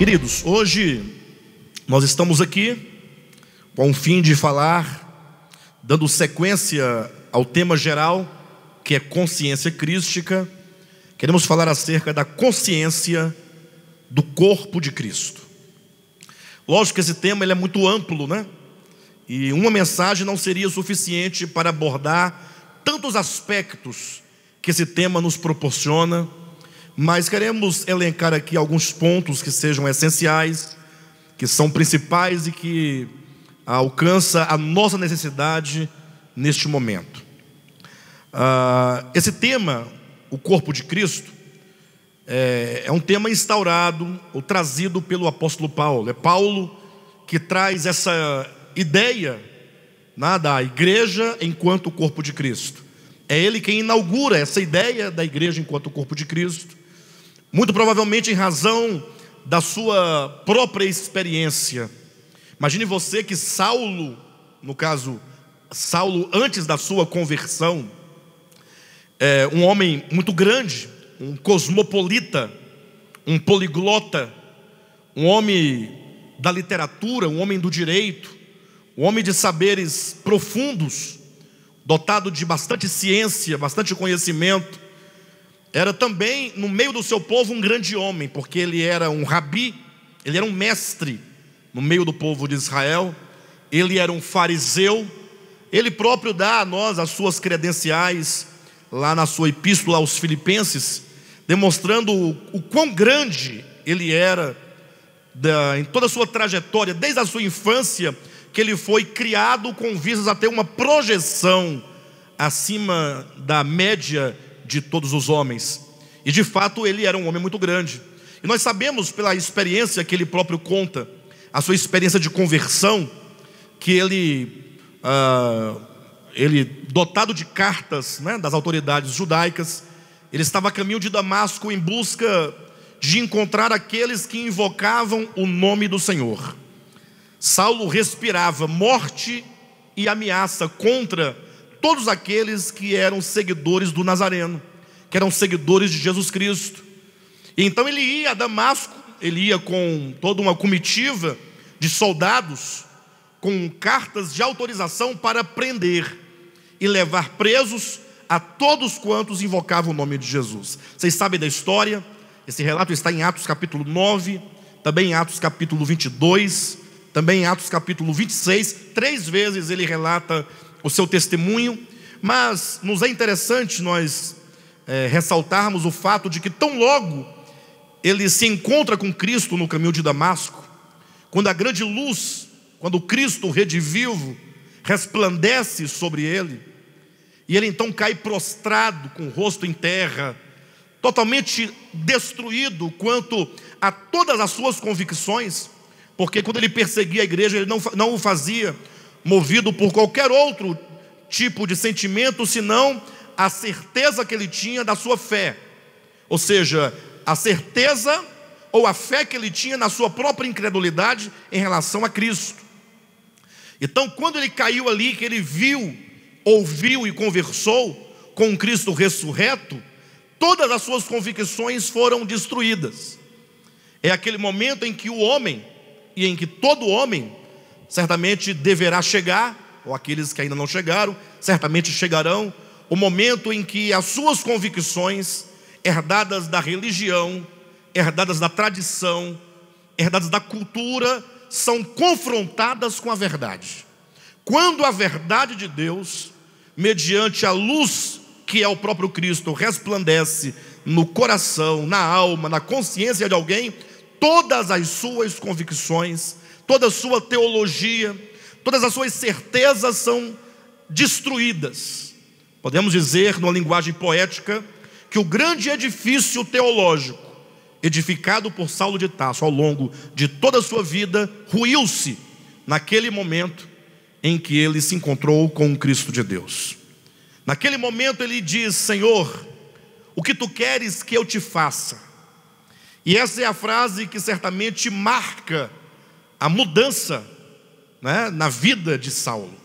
Queridos, hoje nós estamos aqui com o fim de falar, dando sequência ao tema geral, que é consciência crística. Queremos falar acerca da consciência do corpo de Cristo. Lógico que esse tema ele é muito amplo, né? E uma mensagem não seria suficiente para abordar tantos aspectos que esse tema nos proporciona, mas queremos elencar aqui alguns pontos que sejam essenciais, que são principais e que alcançam a nossa necessidade neste momento. Esse tema, o corpo de Cristo, é um tema instaurado ou trazido pelo apóstolo Paulo. É Paulo que traz essa ideia, né, da igreja enquanto corpo de Cristo. É ele quem inaugura essa ideia da igreja enquanto corpo de Cristo, muito provavelmente em razão da sua própria experiência. Imagine você que Saulo, no caso, Saulo antes da sua conversão, um homem muito grande, um cosmopolita, um poliglota, um homem da literatura, um homem do direito, um homem de saberes profundos, dotado de bastante ciência, bastante conhecimento. Era também, no meio do seu povo, um grande homem, porque ele era um rabi, ele era um mestre no meio do povo de Israel. Ele era um fariseu. Ele próprio dá a nós as suas credenciais lá na sua epístola aos Filipenses, demonstrando o quão grande ele era em toda a sua trajetória, desde a sua infância, que ele foi criado com vistas a ter uma projeção acima da média de todos os homens. E de fato ele era um homem muito grande. E nós sabemos pela experiência que ele próprio conta, a sua experiência de conversão, que ele dotado de cartas, né, das autoridades judaicas, ele estava a caminho de Damasco em busca de encontrar aqueles que invocavam o nome do Senhor. Saulo respirava morte e ameaça contra todos aqueles que eram seguidores do Nazareno, que eram seguidores de Jesus Cristo. E então ele ia a Damasco, ele ia com toda uma comitiva de soldados, com cartas de autorização para prender e levar presos a todos quantos invocavam o nome de Jesus. Vocês sabem da história, esse relato está em Atos capítulo 9, também em Atos capítulo 22, também em Atos capítulo 26, 3 vezes ele relata o seu testemunho. Mas nos é interessante nós ressaltarmos o fato de que tão logo ele se encontra com Cristo no caminho de Damasco, quando a grande luz, quando Cristo redivivo resplandece sobre ele, e ele então cai prostrado com o rosto em terra, totalmente destruído quanto a todas as suas convicções, porque quando ele perseguia a igreja, ele não o fazia movido por qualquer outro tipo de sentimento, senão a certeza que ele tinha da sua fé, ou seja, a certeza ou a fé que ele tinha na sua própria incredulidade em relação a Cristo. Então quando ele caiu ali, que ele viu, ouviu e conversou com um Cristo ressurreto, todas as suas convicções foram destruídas. É aquele momento em que o homem, e em que todo homem certamente deverá chegar, ou aqueles que ainda não chegaram, certamente chegarão, o momento em que as suas convicções, herdadas da religião, herdadas da tradição, herdadas da cultura, são confrontadas com a verdade. Quando a verdade de Deus, mediante a luz que é o próprio Cristo, resplandece no coração, na alma, na consciência de alguém, todas as suas convicções, toda a sua teologia, todas as suas certezas são destruídas. Podemos dizer, numa linguagem poética, que o grande edifício teológico, edificado por Saulo de Tarso ao longo de toda a sua vida, ruiu-se naquele momento em que ele se encontrou com o Cristo de Deus. Naquele momento ele diz: Senhor, o que tu queres que eu te faça? E essa é a frase que certamente marca a mudança, né, na vida de Saulo.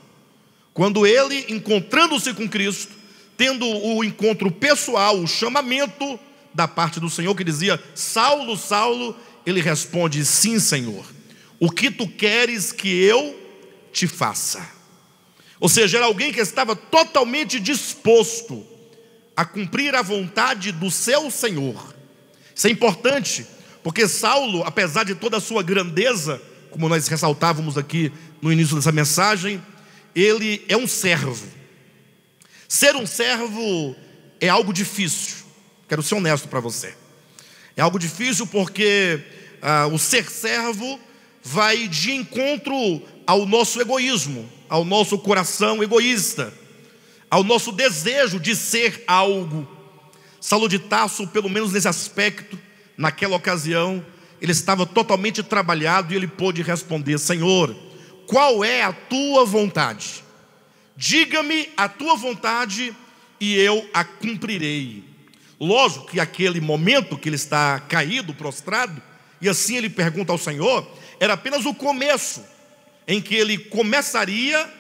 Quando ele, encontrando-se com Cristo, tendo o encontro pessoal, o chamamento da parte do Senhor, que dizia: Saulo, Saulo, ele responde: sim, Senhor, o que tu queres que eu te faça? Ou seja, era alguém que estava totalmente disposto a cumprir a vontade do seu Senhor. Isso é importante, porque Saulo, apesar de toda a sua grandeza, como nós ressaltávamos aqui no início dessa mensagem, ele é um servo. Ser um servo é algo difícil. Quero ser honesto para você. É algo difícil porque o ser servo vai de encontro ao nosso egoísmo, ao nosso coração egoísta, ao nosso desejo de ser algo. Saulo de Tarso, pelo menos nesse aspecto, naquela ocasião, ele estava totalmente trabalhado e ele pôde responder: Senhor, qual é a tua vontade? Diga-me a tua vontade e eu a cumprirei. Lógico que aquele momento que ele está caído, prostrado, e assim ele pergunta ao Senhor, era apenas o começo em que ele começaria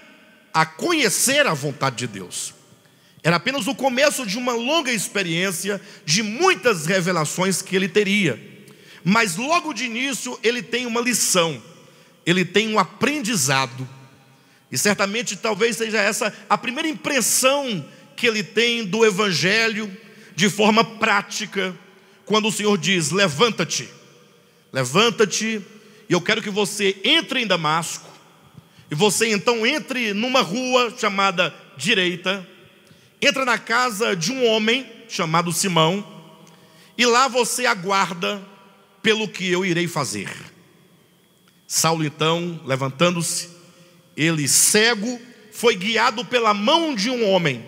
a conhecer a vontade de Deus. Era apenas o começo de uma longa experiência, de muitas revelações que ele teria. Mas logo de início ele tem uma lição, ele tem um aprendizado. E certamente talvez seja essa a primeira impressão que ele tem do Evangelho, de forma prática, quando o Senhor diz: levanta-te, levanta-te, e eu quero que você entre em Damasco, e você então entre numa rua chamada Direita, entra na casa de um homem chamado Simão, e lá você aguarda pelo que eu irei fazer. Saulo então, levantando-se, ele cego, foi guiado pela mão de um homem,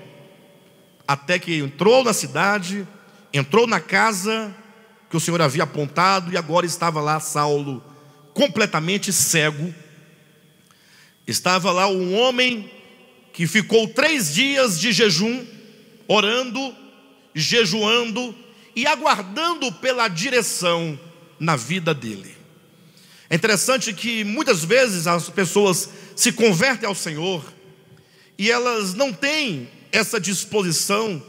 até que entrou na cidade, entrou na casa que o Senhor havia apontado, e agora estava lá Saulo, completamente cego. Estava lá um homem que ficou 3 dias de jejum, orando, jejuando e aguardando pela direção na vida dele. É interessante que muitas vezes as pessoas se convertem ao Senhor e elas não têm essa disposição,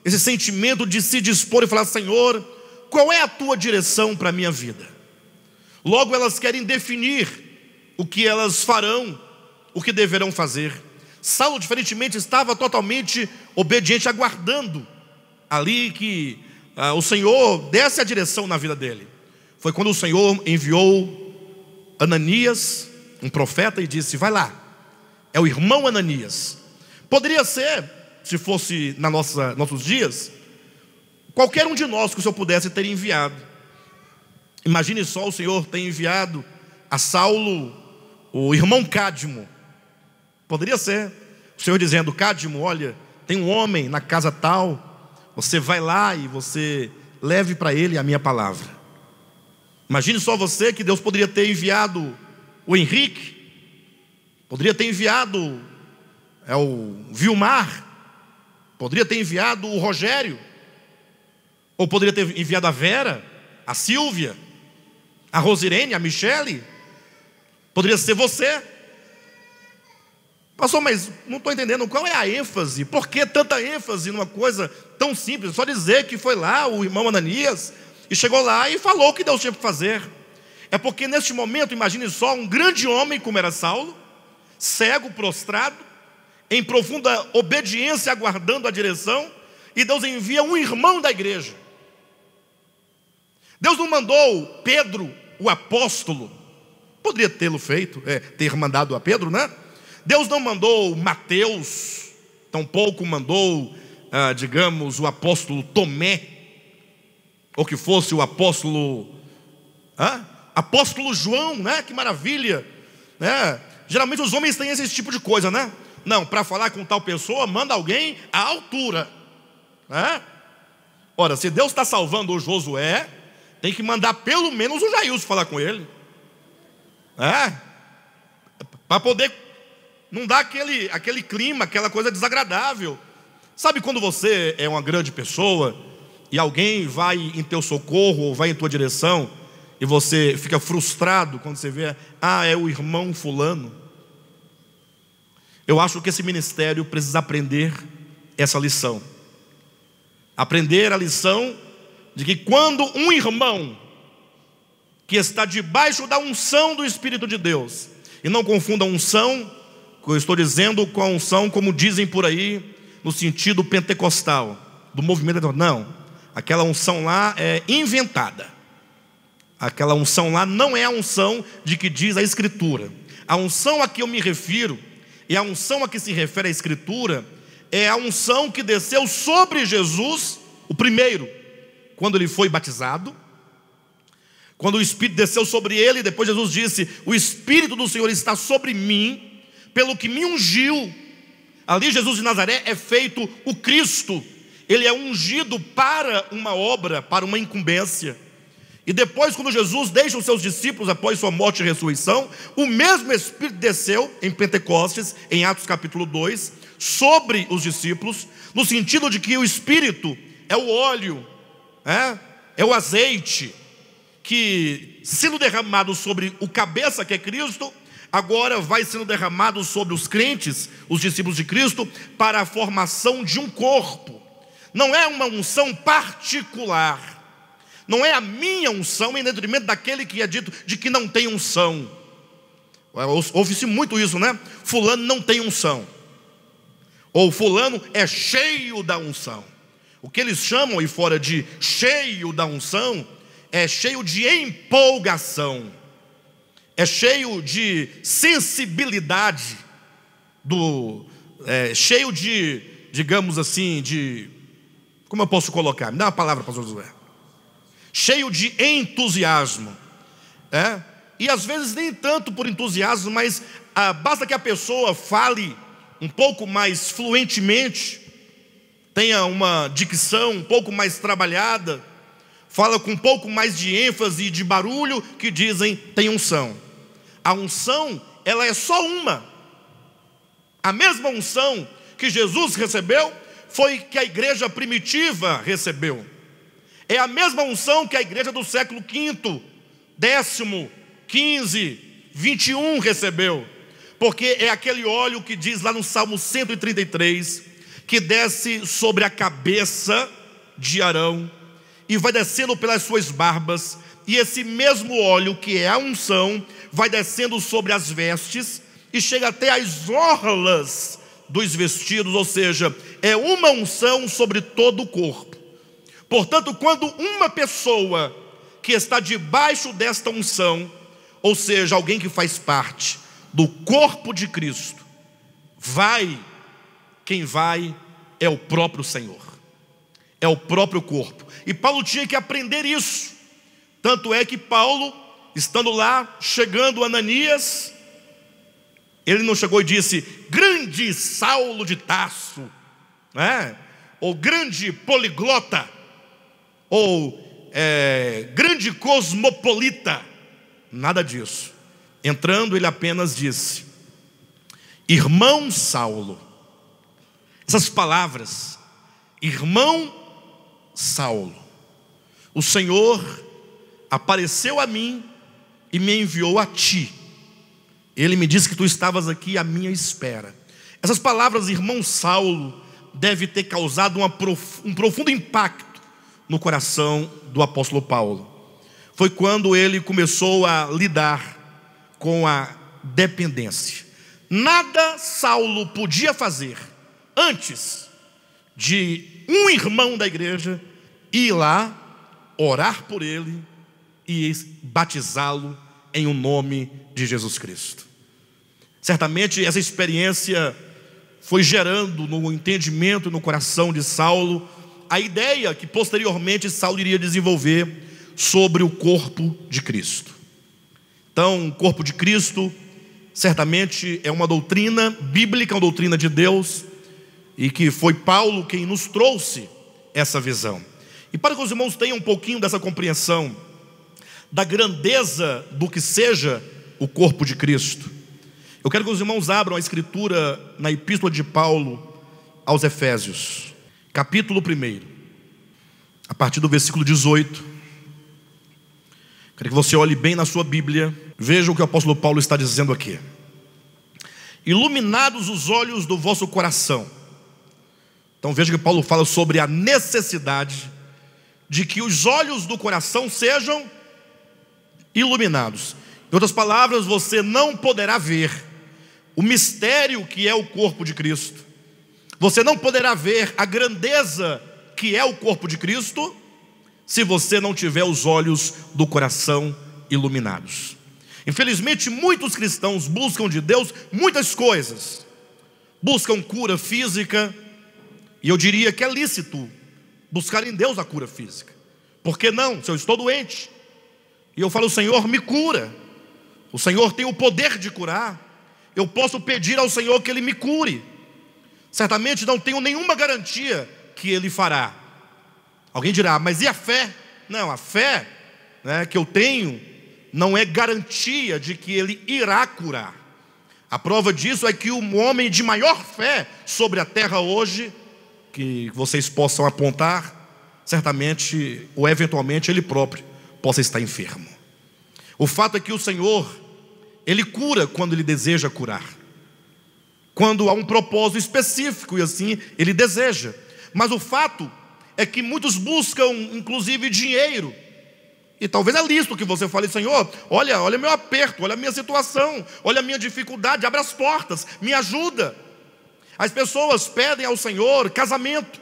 esse sentimento de se dispor e falar: Senhor, qual é a tua direção para a minha vida? Logo elas querem definir o que elas farão, o que deverão fazer. Saulo, diferentemente, estava totalmente obediente, aguardando ali que o Senhor desse a direção na vida dele. Foi quando o Senhor enviou Ananias, um profeta, e disse: vai lá, é o irmão Ananias. Poderia ser, se fosse nossos dias, qualquer um de nós que o Senhor pudesse ter enviado. Imagine só o Senhor ter enviado a Saulo o irmão Cadmo. Poderia ser o Senhor dizendo: Cadmo, olha, tem um homem na casa tal, você vai lá e você leve para ele a minha palavra. Imagine só você que Deus poderia ter enviado o Henrique, poderia ter enviado o Vilmar, poderia ter enviado o Rogério, ou poderia ter enviado a Vera, a Silvia, a Rosirene, a Michele. Poderia ser você. Pastor, mas não estou entendendo qual é a ênfase. Por que tanta ênfase numa coisa tão simples? Só dizer que foi lá o irmão Ananias e chegou lá e falou o que Deus tinha para fazer. É porque neste momento, imagine só, um grande homem como era Saulo, cego, prostrado, em profunda obediência, aguardando a direção, e Deus envia um irmão da igreja. Deus não mandou Pedro, o apóstolo, poderia tê-lo feito, ter mandado a Pedro, né? Deus não mandou Mateus, tampouco mandou, digamos, o apóstolo Tomé, ou que fosse o apóstolo João, né? Que maravilha, né? Geralmente os homens têm esse tipo de coisa, né? Não, para falar com tal pessoa, manda alguém à altura, né? Ora, se Deus está salvando o Josué, tem que mandar pelo menos o Jailson falar com ele, para poder não dar aquele clima, aquela coisa desagradável. Sabe quando você é uma grande pessoa e alguém vai em teu socorro ou vai em tua direção e você fica frustrado quando você vê: é o irmão fulano. Eu acho que esse ministério precisa aprender essa lição. Aprender a lição de que quando um irmão que está debaixo da unção do Espírito de Deus. E não confunda a unção, que eu estou dizendo, com a unção como dizem por aí, no sentido pentecostal, do movimento. Não, aquela unção lá é inventada. Aquela unção lá não é a unção de que diz a Escritura. A unção a que eu me refiro, e a unção a que se refere a Escritura, é a unção que desceu sobre Jesus, o primeiro, quando ele foi batizado. Quando o Espírito desceu sobre ele, depois Jesus disse: o Espírito do Senhor está sobre mim, pelo que me ungiu. Ali Jesus de Nazaré é feito o Cristo. Ele é ungido para uma obra, para uma incumbência. E depois, quando Jesus deixa os seus discípulos após sua morte e ressurreição, o mesmo Espírito desceu em Pentecostes, em Atos capítulo 2, sobre os discípulos, no sentido de que o Espírito é o óleo, é o azeite, que sendo derramado sobre o cabeça, que é Cristo, agora vai sendo derramado sobre os crentes, os discípulos de Cristo, para a formação de um corpo. Não é uma unção particular, não é a minha unção em detrimento daquele que é dito de que não tem unção. Ouve-se muito isso, né? Fulano não tem unção, ou fulano é cheio da unção. O que eles chamam aí fora de cheio da unção é cheio de empolgação, é cheio de sensibilidade, cheio de, digamos assim, de, como eu posso colocar? Me dá uma palavra, pastor Josué. Cheio de entusiasmo, e às vezes nem tanto por entusiasmo, mas basta que a pessoa fale um pouco mais fluentemente, tenha uma dicção um pouco mais trabalhada, fala com um pouco mais de ênfase e de barulho, que dizem tem unção. A unção, ela é só uma. A mesma unção que Jesus recebeu foi que a igreja primitiva recebeu. É a mesma unção que a igreja do século V, X, XV, XXI recebeu. Porque é aquele óleo que diz lá no Salmo 133, que desce sobre a cabeça de Arão e vai descendo pelas suas barbas. E esse mesmo óleo, que é a unção, vai descendo sobre as vestes e chega até as orlas dos vestidos, ou seja, é uma unção sobre todo o corpo. Portanto, quando uma pessoa que está debaixo desta unção, ou seja, alguém que faz parte do corpo de Cristo, quem vai é o próprio Senhor, é o próprio corpo. E Paulo tinha que aprender isso. Tanto é que Paulo, estando lá, chegando a Ananias, ele não chegou e disse: grande Saulo de Tarso, ou grande poliglota, ou grande cosmopolita. Nada disso. Entrando, ele apenas disse: irmão Saulo. Essas palavras, irmão Saulo, o Senhor apareceu a mim e me enviou a ti. Ele me disse que tu estavas aqui à minha espera. Essas palavras, irmão Saulo, deve ter causado um profundo impacto no coração do apóstolo Paulo. Foi quando ele começou a lidar com a dependência. Nada Saulo podia fazer antes de um irmão da igreja ir lá, orar por ele e batizá-lo em o nome de Jesus Cristo. Certamente essa experiência foi gerando no entendimento e no coração de Saulo a ideia que posteriormente Saulo iria desenvolver sobre o corpo de Cristo. Então, o corpo de Cristo certamente é uma doutrina bíblica, uma doutrina de Deus, e que foi Paulo quem nos trouxe essa visão. E para que os irmãos tenham um pouquinho dessa compreensão da grandeza do que seja o corpo de Cristo, eu quero que os irmãos abram a escritura na epístola de Paulo aos Efésios, capítulo 1, a partir do versículo 18. Quero que você olhe bem na sua Bíblia, veja o que o apóstolo Paulo está dizendo aqui. Iluminados os olhos do vosso coração. Então veja que Paulo fala sobre a necessidade de que os olhos do coração sejam iluminados. Em outras palavras, você não poderá ver o mistério que é o corpo de Cristo. Você não poderá ver a grandeza que é o corpo de Cristo se você não tiver os olhos do coração iluminados. Infelizmente, muitos cristãos buscam de Deus muitas coisas. Buscam cura física, e eu diria que é lícito buscar em Deus a cura física. Por que não? Se eu estou doente e eu falo: Senhor, me cura. O Senhor tem o poder de curar. Eu posso pedir ao Senhor que Ele me cure. Certamente não tenho nenhuma garantia que Ele fará. Alguém dirá: mas e a fé? Não, a fé, né, que eu tenho não é garantia de que Ele irá curar. A prova disso é que o homem de maior fé sobre a terra hoje, que vocês possam apontar, certamente ou eventualmente ele próprio possa estar enfermo. O fato é que o Senhor, Ele cura quando Ele deseja curar, quando há um propósito específico e assim Ele deseja. Mas o fato é que muitos buscam inclusive dinheiro, e talvez é lícito que você fale: Senhor, olha meu aperto, olha a minha situação, olha a minha dificuldade, abre as portas, me ajuda. As pessoas pedem ao Senhor casamento,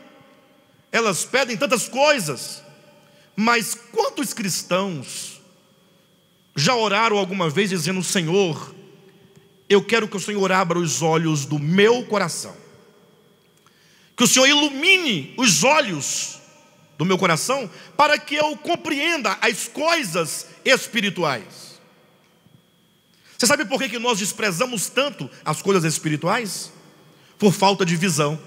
elas pedem tantas coisas, mas quantos cristãos já oraram alguma vez dizendo: Senhor, eu quero que o Senhor abra os olhos do meu coração, que o Senhor ilumine os olhos do meu coração, para que eu compreenda as coisas espirituais. Você sabe por que nós desprezamos tanto as coisas espirituais? Por falta de visão.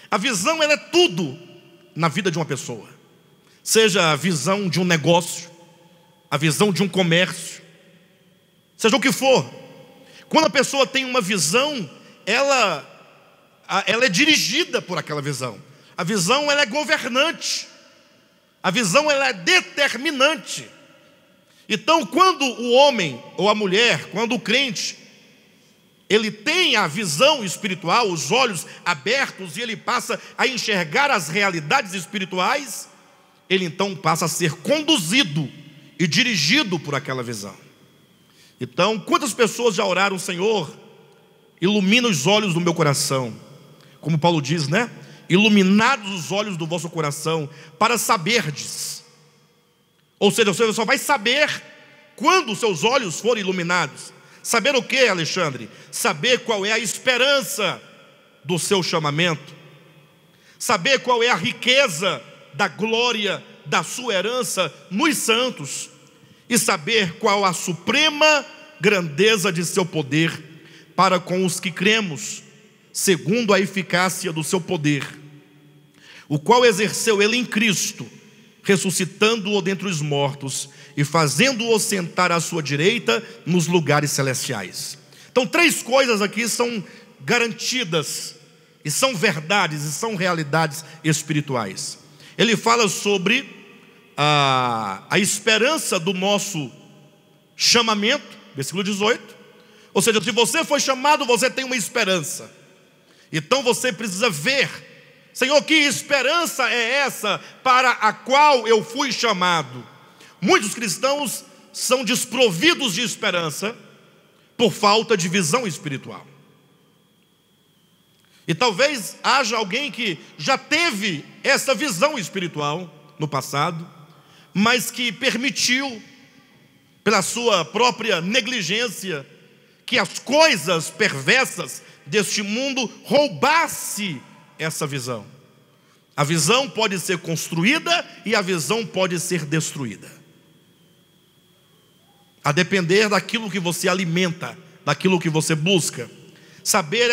A visão, ela é tudo na vida de uma pessoa. Seja a visão de um negócio, a visão de um comércio, seja o que for. Quando a pessoa tem uma visão, ela é dirigida por aquela visão. A visão, ela é governante. A visão, ela é determinante. Então, quando o homem ou a mulher, quando o crente, ele tem a visão espiritual, os olhos abertos, e ele passa a enxergar as realidades espirituais, ele então passa a ser conduzido e dirigido por aquela visão. Então, quantas pessoas já oraram: Senhor, ilumina os olhos do meu coração, como Paulo diz, né? Iluminados os olhos do vosso coração, para saberdes. Ou seja, você só vai saber quando os seus olhos forem iluminados. Saber o que, Alexandre? Saber qual é a esperança do seu chamamento, saber qual é a riqueza da glória da sua herança nos santos, e saber qual a suprema grandeza de seu poder para com os que cremos, segundo a eficácia do seu poder, o qual exerceu Ele em Cristo, ressuscitando-o dentre os mortos e fazendo-o sentar à sua direita nos lugares celestiais. Então, três coisas aqui são garantidas, e são verdades, e são realidades espirituais. Ele fala sobre a esperança do nosso chamamento, versículo 18. Ou seja, se você foi chamado, você tem uma esperança. Então você precisa ver: Senhor, que esperança é essa para a qual eu fui chamado? Muitos cristãos são desprovidos de esperança por falta de visão espiritual. E talvez haja alguém que já teve essa visão espiritual no passado, mas que permitiu, pela sua própria negligência, que as coisas perversas deste mundo roubasse essa visão. A visão pode ser construída e a visão pode ser destruída, a depender daquilo que você alimenta, daquilo que você busca. Saber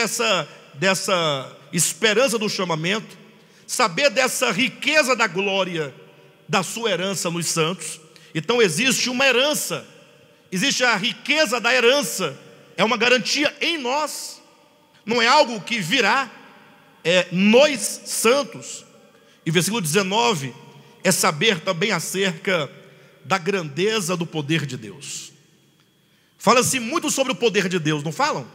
dessa esperança do chamamento, saber dessa riqueza da glória da sua herança nos santos. Então existe uma herança, existe a riqueza da herança, é uma garantia em nós, não é algo que virá, é nos santos. E versículo 19 é saber também acerca da grandeza do poder de Deus. Fala-se muito sobre o poder de Deus, não falam?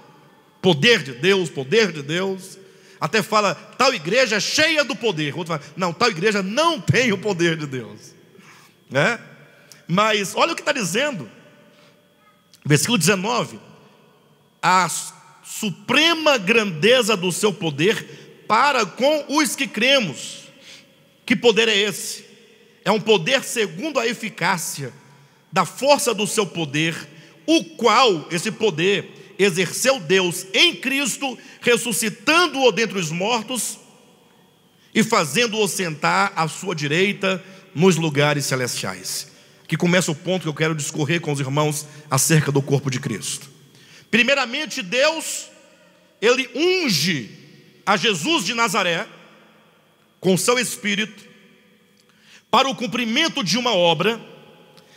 Poder de Deus, poder de Deus. Até fala: tal igreja é cheia do poder. Outro fala: não, tal igreja não tem o poder de Deus, né? Mas olha o que está dizendo, versículo 19: a suprema grandeza do seu poder para com os que cremos. Que poder é esse? É um poder segundo a eficácia da força do seu poder, o qual, esse poder, exerceu Deus em Cristo, ressuscitando-o dentre os mortos e fazendo-o sentar à sua direita nos lugares celestiais. Aqui começa o ponto que eu quero discorrer com os irmãos acerca do corpo de Cristo. Primeiramente, Deus, Ele unge a Jesus de Nazaré com seu Espírito para o cumprimento de uma obra.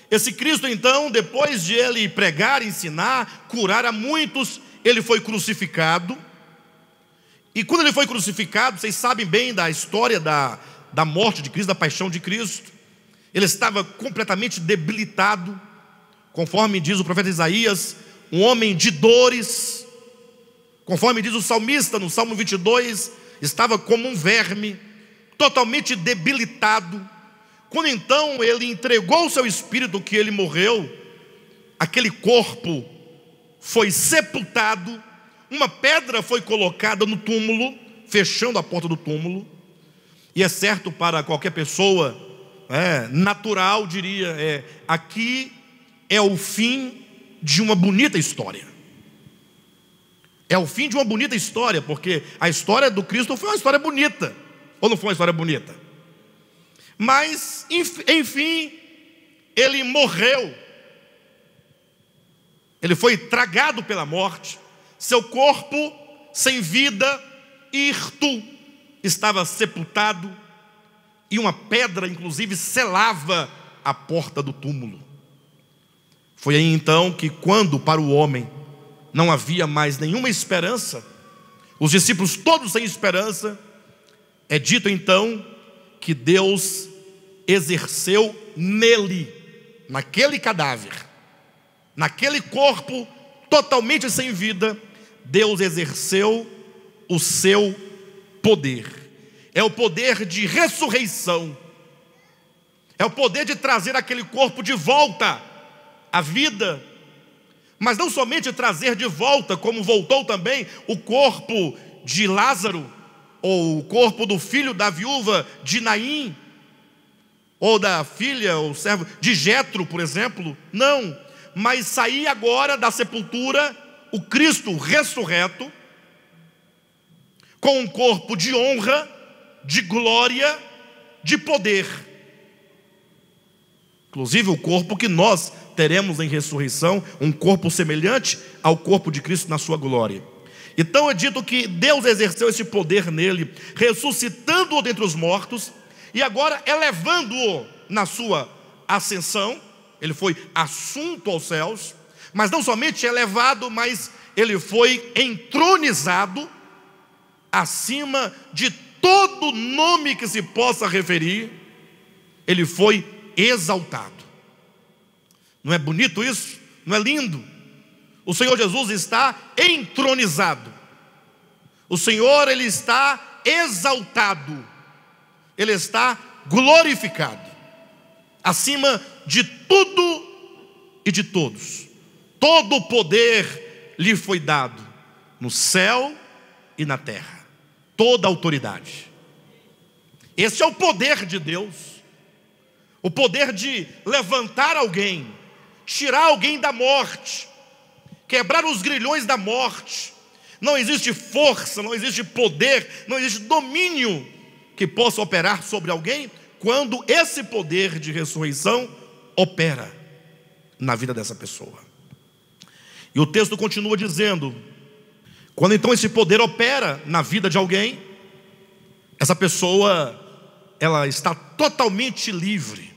Esse Cristo então, depois de Ele pregar, ensinar, curar a muitos, Ele foi crucificado. E quando Ele foi crucificado, vocês sabem bem da história da morte de Cristo, da paixão de Cristo. Ele estava completamente debilitado, conforme diz o profeta Isaías, um homem de dores. Conforme diz o salmista no Salmo 22, estava como um verme, totalmente debilitado. Quando então ele entregou o seu espírito, que ele morreu, aquele corpo foi sepultado, uma pedra foi colocada no túmulo, fechando a porta do túmulo. E é certo para qualquer pessoa natural, diria, aqui é o fim de uma bonita história. É o fim de uma bonita história, porque a história do Cristo foi uma história bonita, ou não foi uma história bonita? Mas, enfim, ele morreu. Ele foi tragado pela morte. Seu corpo, sem vida, hirto, estava sepultado, e uma pedra, inclusive, selava a porta do túmulo. Foi aí então que, quando para o homem não havia mais nenhuma esperança, os discípulos todos sem esperança, é dito então que Deus exerceu nele, naquele cadáver, naquele corpo totalmente sem vida, Deus exerceu o seu poder. É o poder de ressurreição, é o poder de trazer aquele corpo de volta à vida. Mas não somente trazer de volta, como voltou também o corpo de Lázaro, ou o corpo do filho da viúva de Naim, ou da filha, ou servo de Jetro, por exemplo. Não, mas sair agora da sepultura o Cristo ressurreto, com um corpo de honra, de glória, de poder. Inclusive o corpo que nós teremos em ressurreição, um corpo semelhante ao corpo de Cristo na sua glória. Então é dito que Deus exerceu esse poder nele, ressuscitando-o dentre os mortos, e agora elevando-o na sua ascensão. Ele foi assunto aos céus, mas não somente elevado, mas ele foi entronizado acima de todo nome que se possa referir. Ele foi exaltado. Não é bonito isso? Não é lindo? O Senhor Jesus está entronizado. O Senhor, Ele está exaltado. Ele está glorificado, acima de tudo e de todos. Todo o poder lhe foi dado, no céu e na terra. Toda a autoridade. Esse é o poder de Deus. O poder de levantar alguém, tirar alguém da morte, quebrar os grilhões da morte. Não existe força, não existe poder, não existe domínio que possa operar sobre alguém quando esse poder de ressurreição opera na vida dessa pessoa. E o texto continua dizendo: quando então esse poder opera na vida de alguém, essa pessoa, ela está totalmente livre.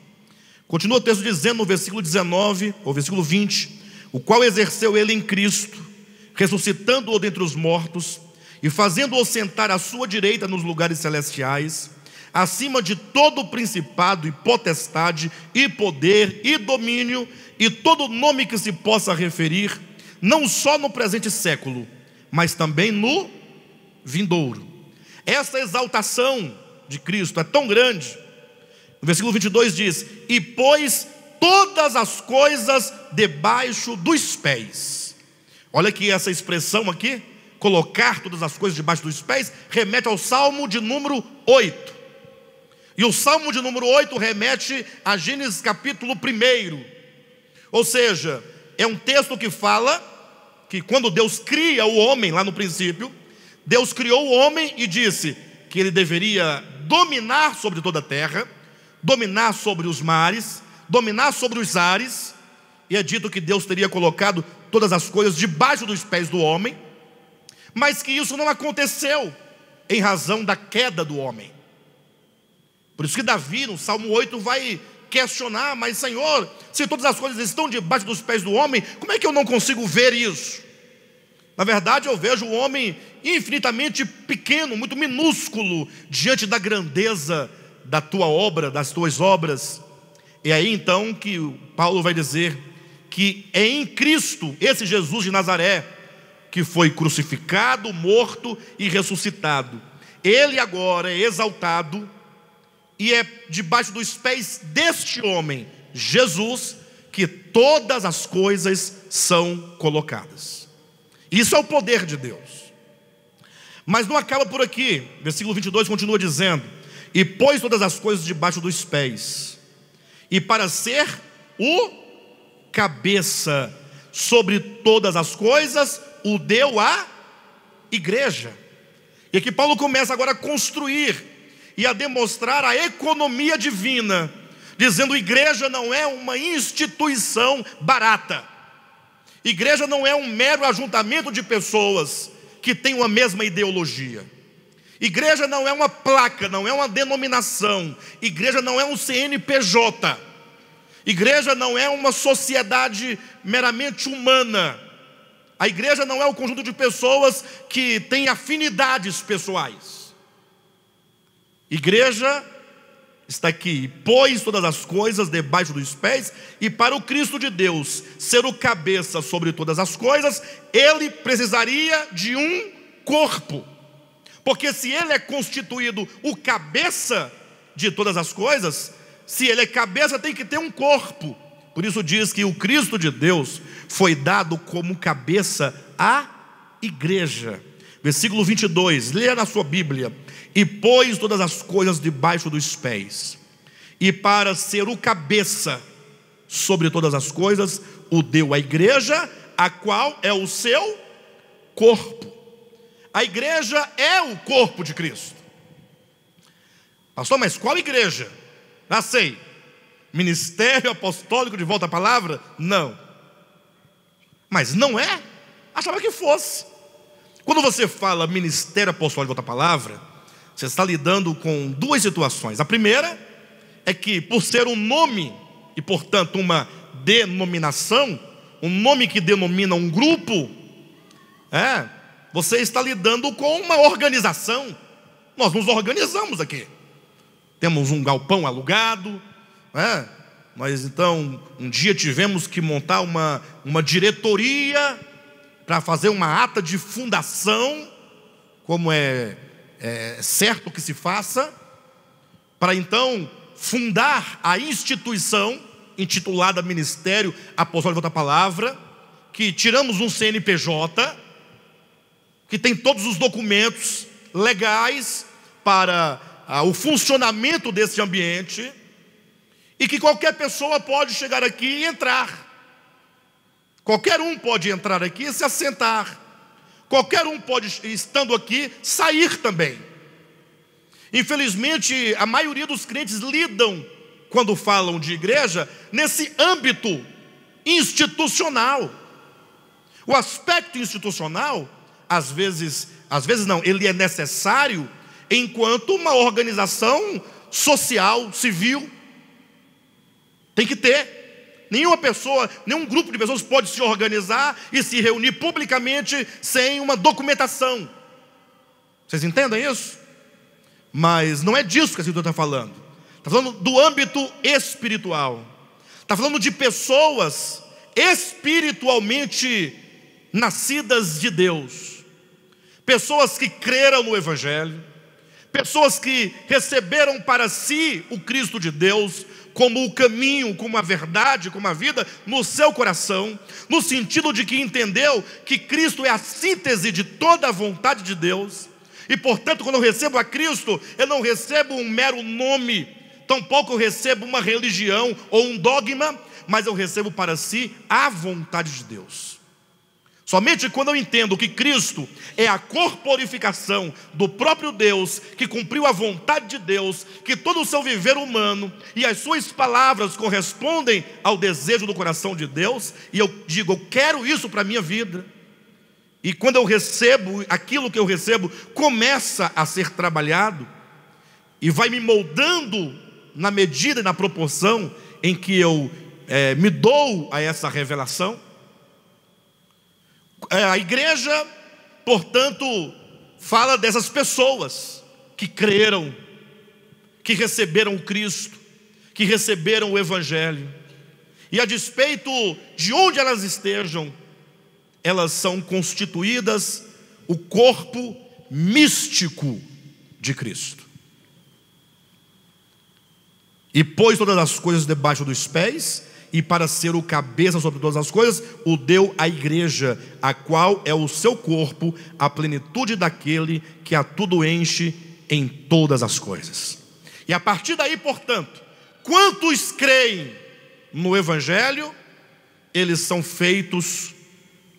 Continua o texto dizendo no versículo 19, ou versículo 20: o qual exerceu ele em Cristo, ressuscitando-o dentre os mortos, e fazendo-o sentar à sua direita nos lugares celestiais, acima de todo principado e potestade, e poder, e domínio, e todo nome que se possa referir, não só no presente século, mas também no vindouro. Essa exaltação de Cristo é tão grande. No versículo 22 diz: e pôs todas as coisas debaixo dos pés. Olha que essa expressão aqui, colocar todas as coisas debaixo dos pés, remete ao Salmo de número 8. E o Salmo de número 8 remete a Gênesis capítulo 1. Ou seja, é um texto que fala que quando Deus cria o homem, lá no princípio, Deus criou o homem e disse que ele deveria dominar sobre toda a terra, dominar sobre os mares, dominar sobre os ares. E é dito que Deus teria colocado todas as coisas debaixo dos pés do homem, mas que isso não aconteceu em razão da queda do homem. Por isso que Davi, no Salmo 8, vai questionar: mas Senhor, se todas as coisas estão debaixo dos pés do homem, como é que eu não consigo ver isso? Na verdade, eu vejo o homem infinitamente pequeno, muito minúsculo, diante da grandeza da tua obra, das tuas obras. E aí então que Paulo vai dizer que é em Cristo, esse Jesus de Nazaré, que foi crucificado, morto e ressuscitado. Ele agora é exaltado e é debaixo dos pés deste homem, Jesus, que todas as coisas são colocadas. Isso é o poder de Deus. Mas não acaba por aqui. Versículo 22 continua dizendo: e pôs todas as coisas debaixo dos pés, e para ser o cabeça sobre todas as coisas, o deu à igreja. E aqui Paulo começa agora a construir e a demonstrar a economia divina, dizendo: igreja não é uma instituição barata. Igreja não é um mero ajuntamento de pessoas que têm uma mesma ideologia. Igreja não é uma placa, não é uma denominação. Igreja não é um CNPJ. Igreja não é uma sociedade meramente humana. A igreja não é o conjunto de pessoas que têm afinidades pessoais. Igreja está aqui: pôs todas as coisas debaixo dos pés, e para o Cristo de Deus ser o cabeça sobre todas as coisas, ele precisaria de um corpo. Porque se ele é constituído o cabeça de todas as coisas, se ele é cabeça, tem que ter um corpo. Por isso diz que o Cristo de Deus foi dado como cabeça à igreja. Versículo 22, leia na sua Bíblia: e pôs todas as coisas debaixo dos pés, e para ser o cabeça sobre todas as coisas, o deu à igreja, a qual é o seu corpo. A igreja é o corpo de Cristo. Pastor, mas qual igreja? Já sei. Ministério Apostólico de Volta à Palavra? Não. Mas não é? Achava que fosse. Quando você fala Ministério Apostólico de Volta à Palavra, você está lidando com duas situações. A primeira é que, por ser um nome e, portanto, uma denominação, um nome que denomina um grupo, você está lidando com uma organização. Nós nos organizamos aqui. Temos um galpão alugado, nós então um dia tivemos que montar uma diretoria para fazer uma ata de fundação, como é certo que se faça, para então fundar a instituição intitulada Ministério Apostólico da Palavra, que tiramos um CNPJ, que tem todos os documentos legais para o funcionamento desse ambiente, e que qualquer pessoa pode chegar aqui e entrar. Qualquer um pode entrar aqui e se assentar. Qualquer um pode, estando aqui, sair também. Infelizmente, a maioria dos crentes lidam, quando falam de igreja, nesse âmbito institucional. O aspecto institucional, às vezes não, ele é necessário enquanto uma organização social, civil. Tem que ter. Nenhuma pessoa, nenhum grupo de pessoas pode se organizar e se reunir publicamente sem uma documentação. Vocês entendem isso? Mas não é disso que a Escritura está falando. Está falando do âmbito espiritual. Está falando de pessoas espiritualmente nascidas de Deus. Pessoas que creram no Evangelho. pessoas que receberam para si o Cristo de Deus como o caminho, como a verdade, como a vida no seu coração, no sentido de que entendeu que Cristo é a síntese de toda a vontade de Deus. E portanto, quando eu recebo a Cristo, eu não recebo um mero nome, tampouco eu recebo uma religião ou um dogma, mas eu recebo para si a vontade de Deus. Somente quando eu entendo que Cristo é a corporificação do próprio Deus, que cumpriu a vontade de Deus, que todo o seu viver humano e as suas palavras correspondem ao desejo do coração de Deus, e eu digo, eu quero isso para a minha vida. E quando eu recebo, aquilo que eu recebo começa a ser trabalhado e vai me moldando na medida e na proporção em que eu me dou a essa revelação. A igreja, portanto, fala dessas pessoas que creram, que receberam Cristo, que receberam o Evangelho. E a despeito de onde elas estejam, elas são constituídas o corpo místico de Cristo. E pôs todas as coisas debaixo dos pés, e para ser o cabeça sobre todas as coisas, o deu à igreja, a qual é o seu corpo, a plenitude daquele que a tudo enche em todas as coisas. E a partir daí, portanto, quantos creem no Evangelho, eles são feitos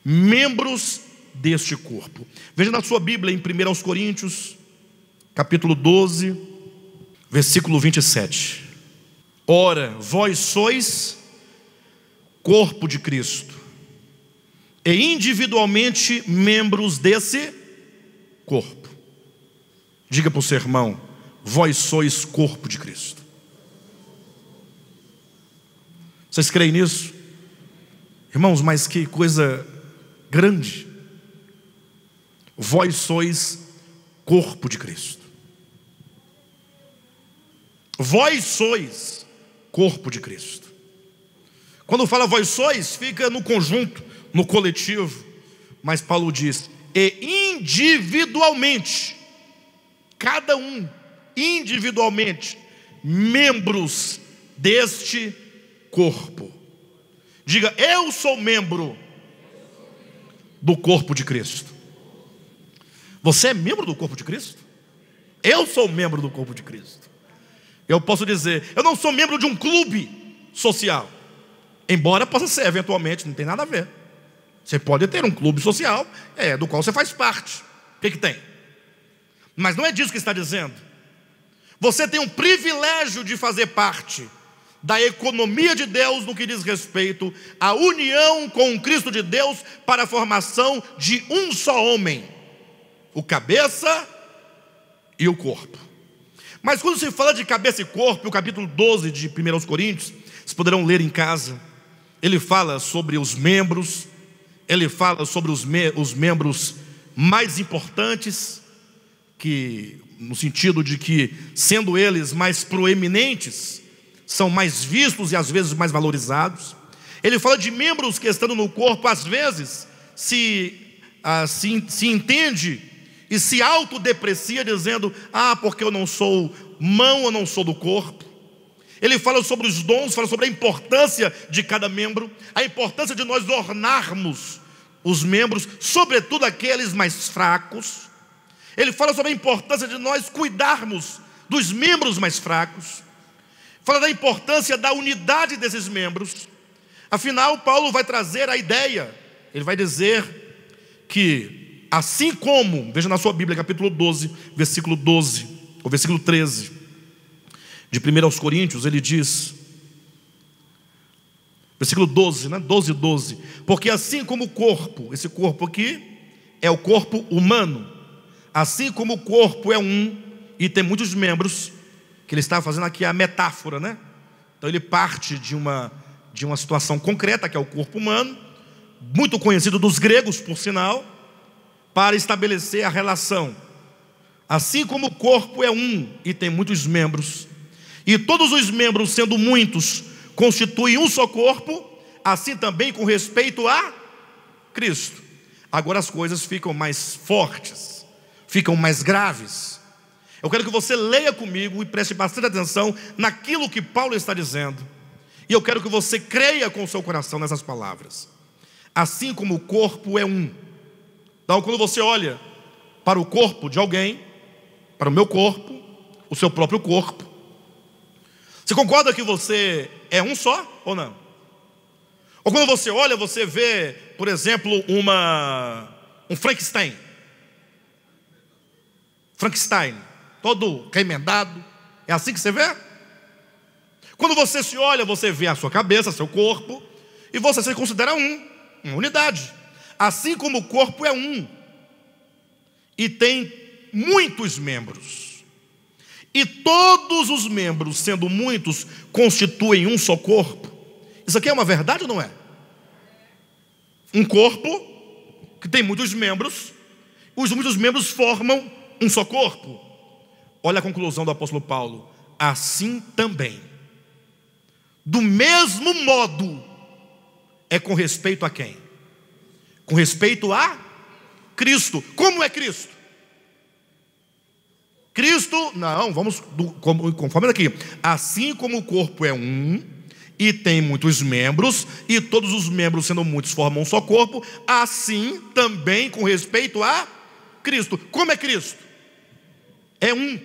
membros deste corpo. Veja na sua Bíblia em 1 Coríntios, capítulo 12, versículo 27. Ora, vós sois corpo de Cristo, e individualmente membros desse corpo. Diga para o seu irmão, vós sois corpo de Cristo. Vocês creem nisso? Irmãos, mas que coisa grande. Vós sois corpo de Cristo. Vós sois corpo de Cristo. Quando fala vós sois, fica no conjunto, no coletivo. Mas Paulo diz, e individualmente, cada um, individualmente, membros deste corpo. Diga, eu sou membro do corpo de Cristo. Você é membro do corpo de Cristo? Eu sou membro do corpo de Cristo. Eu posso dizer, eu não sou membro de um clube social, embora possa ser, eventualmente, não tem nada a ver. Você pode ter um clube social, do qual você faz parte. O que tem? Mas não é disso que está dizendo. Você tem um privilégio de fazer parte da economia de Deus no que diz respeito à união com o Cristo de Deus para a formação de um só homem, o cabeça e o corpo. Mas quando se fala de cabeça e corpo, o capítulo 12 de 1 Coríntios, vocês poderão ler em casa, ele fala sobre os membros, ele fala sobre os membros mais importantes, que no sentido de que, sendo eles mais proeminentes, são mais vistos e às vezes mais valorizados. Ele fala de membros que, estando no corpo, às vezes se entende e se autodeprecia, dizendo, porque eu não sou mão, eu não sou do corpo. Ele fala sobre os dons, fala sobre a importância de cada membro, a importância de nós ornarmos os membros, sobretudo aqueles mais fracos. Ele fala sobre a importância de nós cuidarmos dos membros mais fracos. Fala da importância da unidade desses membros. Afinal, Paulo vai trazer a ideia, ele vai dizer que, assim como, veja na sua Bíblia, capítulo 12, versículo 12, ou versículo 13, de 1 Coríntios, ele diz, versículo 12, 12, porque assim como o corpo, esse corpo aqui, é o corpo humano, assim como o corpo é um, e tem muitos membros, que ele está fazendo aqui a metáfora, Então ele parte de uma situação concreta, que é o corpo humano, muito conhecido dos gregos, por sinal, para estabelecer a relação. Assim como o corpo é um e tem muitos membros, e todos os membros, sendo muitos, constituem um só corpo, assim também com respeito a Cristo. Agora as coisas ficam mais fortes, ficam mais graves. Eu quero que você leia comigo e preste bastante atenção naquilo que Paulo está dizendo. E eu quero que você creia com o seu coração nessas palavras. Assim como o corpo é um. Então, quando você olha para o corpo de alguém, para o meu corpo, o seu próprio corpo, você concorda que você é um só ou não? Ou quando você olha, você vê, por exemplo, um Frankenstein. Frankenstein, todo remendado. É assim que você vê? Quando você se olha, você vê a sua cabeça, seu corpo, e você se considera uma unidade. Assim como o corpo é um, e tem muitos membros, e todos os membros, sendo muitos, constituem um só corpo. Isso aqui é uma verdade ou não é? Um corpo que tem muitos membros, os muitos membros formam um só corpo. Olha a conclusão do apóstolo Paulo. Assim também, do mesmo modo, é com respeito a quem? Com respeito a Cristo. Como é Cristo? Cristo, não, vamos conforme aqui. Assim como o corpo é um e tem muitos membros, e todos os membros, sendo muitos, formam um só corpo, assim também com respeito a Cristo. Como é Cristo? É um.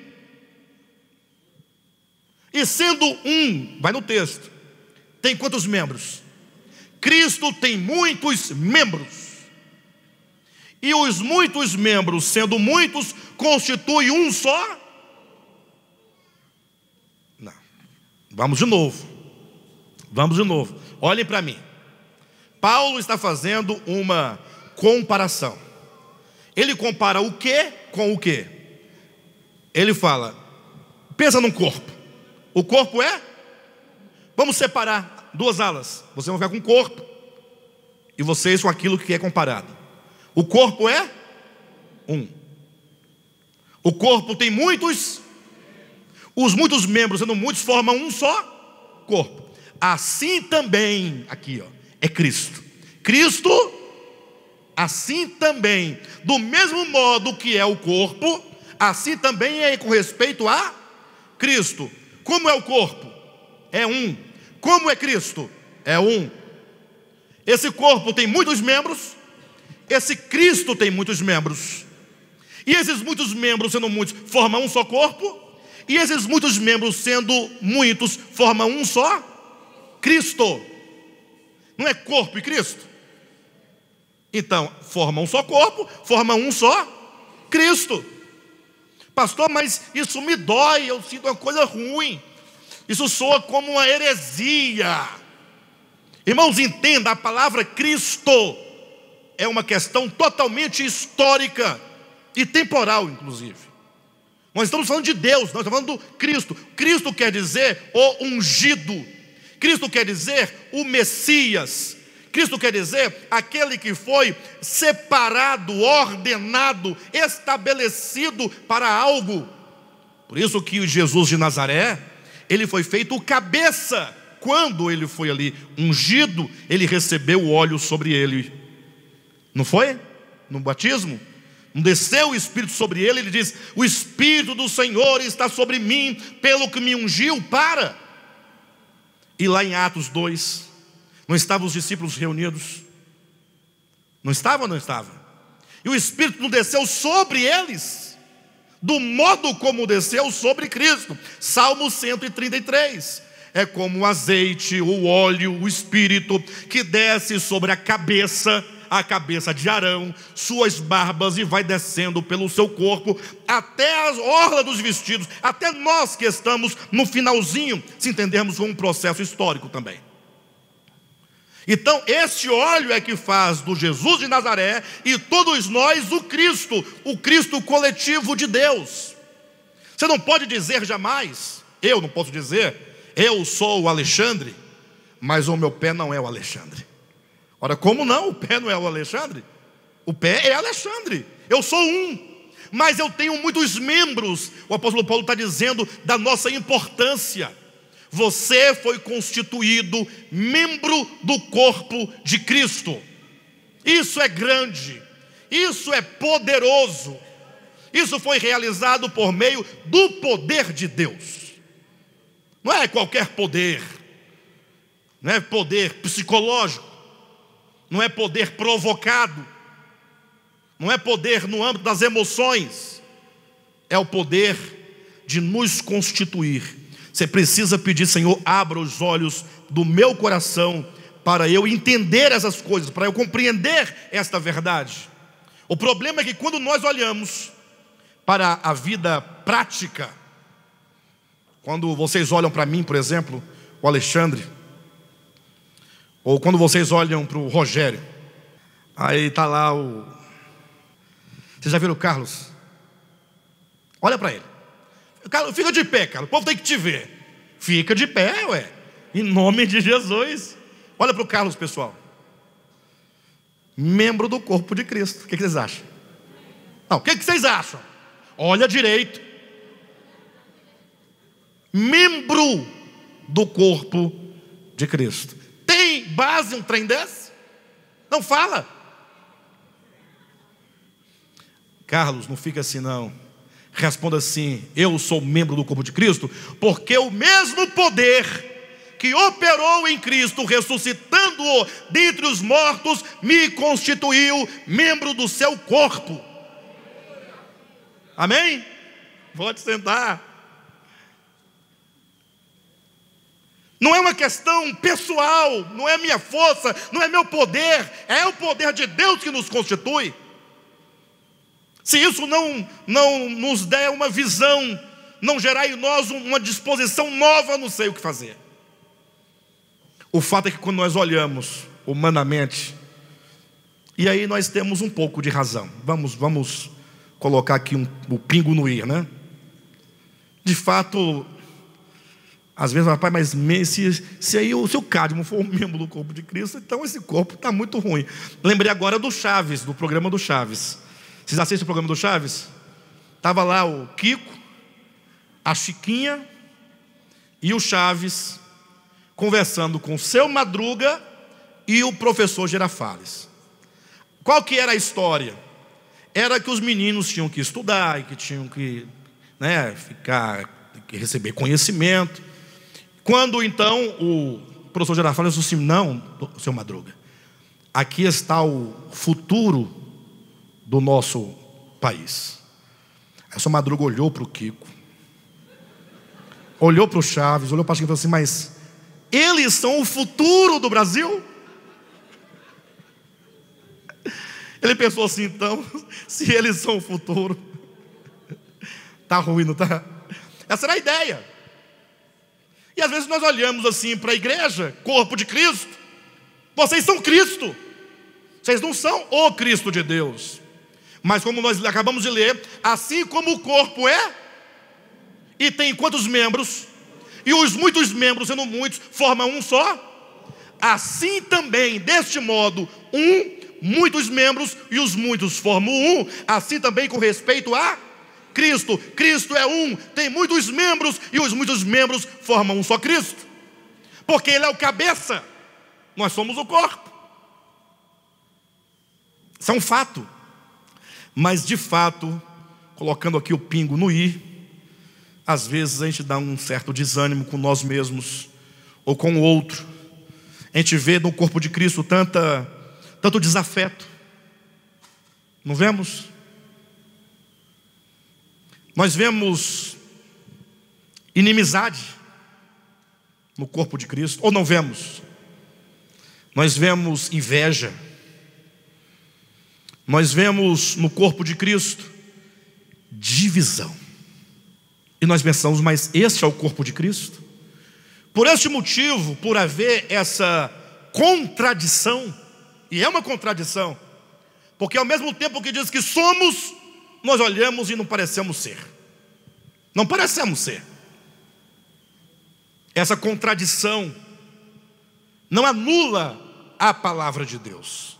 E sendo um, vai no texto, tem quantos membros? Cristo tem muitos membros. E os muitos membros, sendo muitos, constituem um só? Não. Vamos de novo. Olhem para mim. Paulo está fazendo uma comparação. Ele compara o que com o que? Ele fala, pensa num corpo. O corpo é? Vamos separar duas alas. Você vai ficar com o corpo e vocês com aquilo que é comparado. O corpo é um. O corpo tem muitos. Os muitos membros, sendo muitos, formam um só corpo. Assim também, aqui é Cristo. Cristo, assim também, do mesmo modo que é o corpo, assim também é com respeito a Cristo. Como é o corpo? É um. Como é Cristo? É um. Esse corpo tem muitos membros. Esse Cristo tem muitos membros. E esses muitos membros, sendo muitos, formam um só corpo. E esses muitos membros, sendo muitos, formam um só Cristo. Não é corpo e Cristo? Então, formam um só corpo, formam um só Cristo. Pastor, mas isso me dói, eu sinto uma coisa ruim. Isso soa como uma heresia. Irmãos, entenda, a palavra Cristo é uma questão totalmente histórica e temporal, inclusive. Nós estamos falando de Deus, nós estamos falando do Cristo. Cristo quer dizer o ungido. Cristo quer dizer o Messias. Cristo quer dizer aquele que foi separado, ordenado, estabelecido para algo. Por isso que Jesus de Nazaré, ele foi feito o cabeça. Quando ele foi ali ungido, ele recebeu o óleo sobre ele. Não foi? No batismo? Não desceu o Espírito sobre ele, ele diz, o Espírito do Senhor está sobre mim, pelo que me ungiu para. E lá em Atos 2, não estavam os discípulos reunidos? Não estava ou não estava? E o Espírito não desceu sobre eles, do modo como desceu sobre Cristo. Salmo 133. É como o azeite, o óleo, o Espírito que desce sobre a cabeça de Arão, suas barbas, e vai descendo pelo seu corpo até as orlas dos vestidos, até nós que estamos no finalzinho, se entendermos como um processo histórico também. Então esse óleo é que faz do Jesus de Nazaré e todos nós o Cristo coletivo de Deus. Você não pode dizer jamais, eu não posso dizer, eu sou o Alexandre, mas o meu pé não é o Alexandre. Ora, como não? O pé não é o Alexandre? O pé é Alexandre. Eu sou um, mas eu tenho muitos membros. O apóstolo Paulo está dizendo da nossa importância. Você foi constituído membro do corpo de Cristo. Isso é grande, isso é poderoso. Isso foi realizado por meio do poder de Deus. Não é qualquer poder, não é poder psicológico, não é poder provocado, não é poder no âmbito das emoções, é o poder de nos constituir. Você precisa pedir: Senhor, abra os olhos do meu coração para eu entender essas coisas, para eu compreender esta verdade. O problema é que quando nós olhamos para a vida prática, quando vocês olham para mim, por exemplo, o Alexandre, ou quando vocês olham para o Rogério, aí está lá o... Vocês já viram o Carlos? Olha para ele. Carlos, fica de pé, Carlos, o povo tem que te ver. Fica de pé, ué, em nome de Jesus. Olha para o Carlos, pessoal. Membro do corpo de Cristo. O que vocês acham? Não, o que vocês acham? Olha direito. Membro do corpo de Cristo. Tem base um trem desse? Não fala. Carlos, não fica assim não. Responda assim: eu sou membro do corpo de Cristo, porque o mesmo poder que operou em Cristo, ressuscitando-o dentre os mortos, me constituiu membro do seu corpo. Amém? Pode sentar. Não é uma questão pessoal, não é minha força, não é meu poder, é o poder de Deus que nos constitui. Se isso não nos der uma visão, não gerar em nós uma disposição nova, não sei o que fazer. O fato é que quando nós olhamos humanamente, e aí nós temos um pouco de razão, vamos colocar aqui o pingo no i, né? De fato, às vezes, rapaz, mas se aí se o Cadmo for um membro do corpo de Cristo, então esse corpo está muito ruim. Lembrei agora do Chaves, do programa do Chaves. Vocês assistem o programa do Chaves? Estava lá o Kiko, a Chiquinha e o Chaves conversando com o seu Madruga e o professor Girafales. Qual que era a história? Era que os meninos tinham que estudar e que tinham que, receber conhecimento. Quando então o professor Girafales disse assim: não, seu Madruga, aqui está o futuro do nosso país. Aí o seu Madruga olhou para o Kiko, olhou para o Chaves, olhou para a Chiquinha e falou assim: mas eles são o futuro do Brasil? Ele pensou assim: então, se eles são o futuro, está ruim, não está? Essa era a ideia. E às vezes nós olhamos assim para a igreja, corpo de Cristo. Vocês são Cristo, vocês não são o Cristo de Deus. Mas como nós acabamos de ler, assim como o corpo é, e tem quantos membros, e os muitos membros, sendo muitos, formam um só, assim também, deste modo, muitos membros, e os muitos formam um, assim também com respeito a Cristo. Cristo é um, tem muitos membros, e os muitos membros formam um só Cristo, porque Ele é o cabeça, nós somos o corpo. Isso é um fato. Mas de fato, colocando aqui o pingo no i, às vezes a gente dá um certo desânimo com nós mesmos ou com o outro. A gente vê no corpo de Cristo tanto desafeto. Não vemos? Nós vemos inimizade no corpo de Cristo, ou não vemos? Nós vemos inveja. Nós vemos no corpo de Cristo divisão. E nós pensamos: mas este é o corpo de Cristo? Por este motivo, por haver essa contradição, e é uma contradição, porque ao mesmo tempo que diz que somos, nós olhamos e não parecemos ser. Não parecemos ser. Essa contradição não anula a palavra de Deus.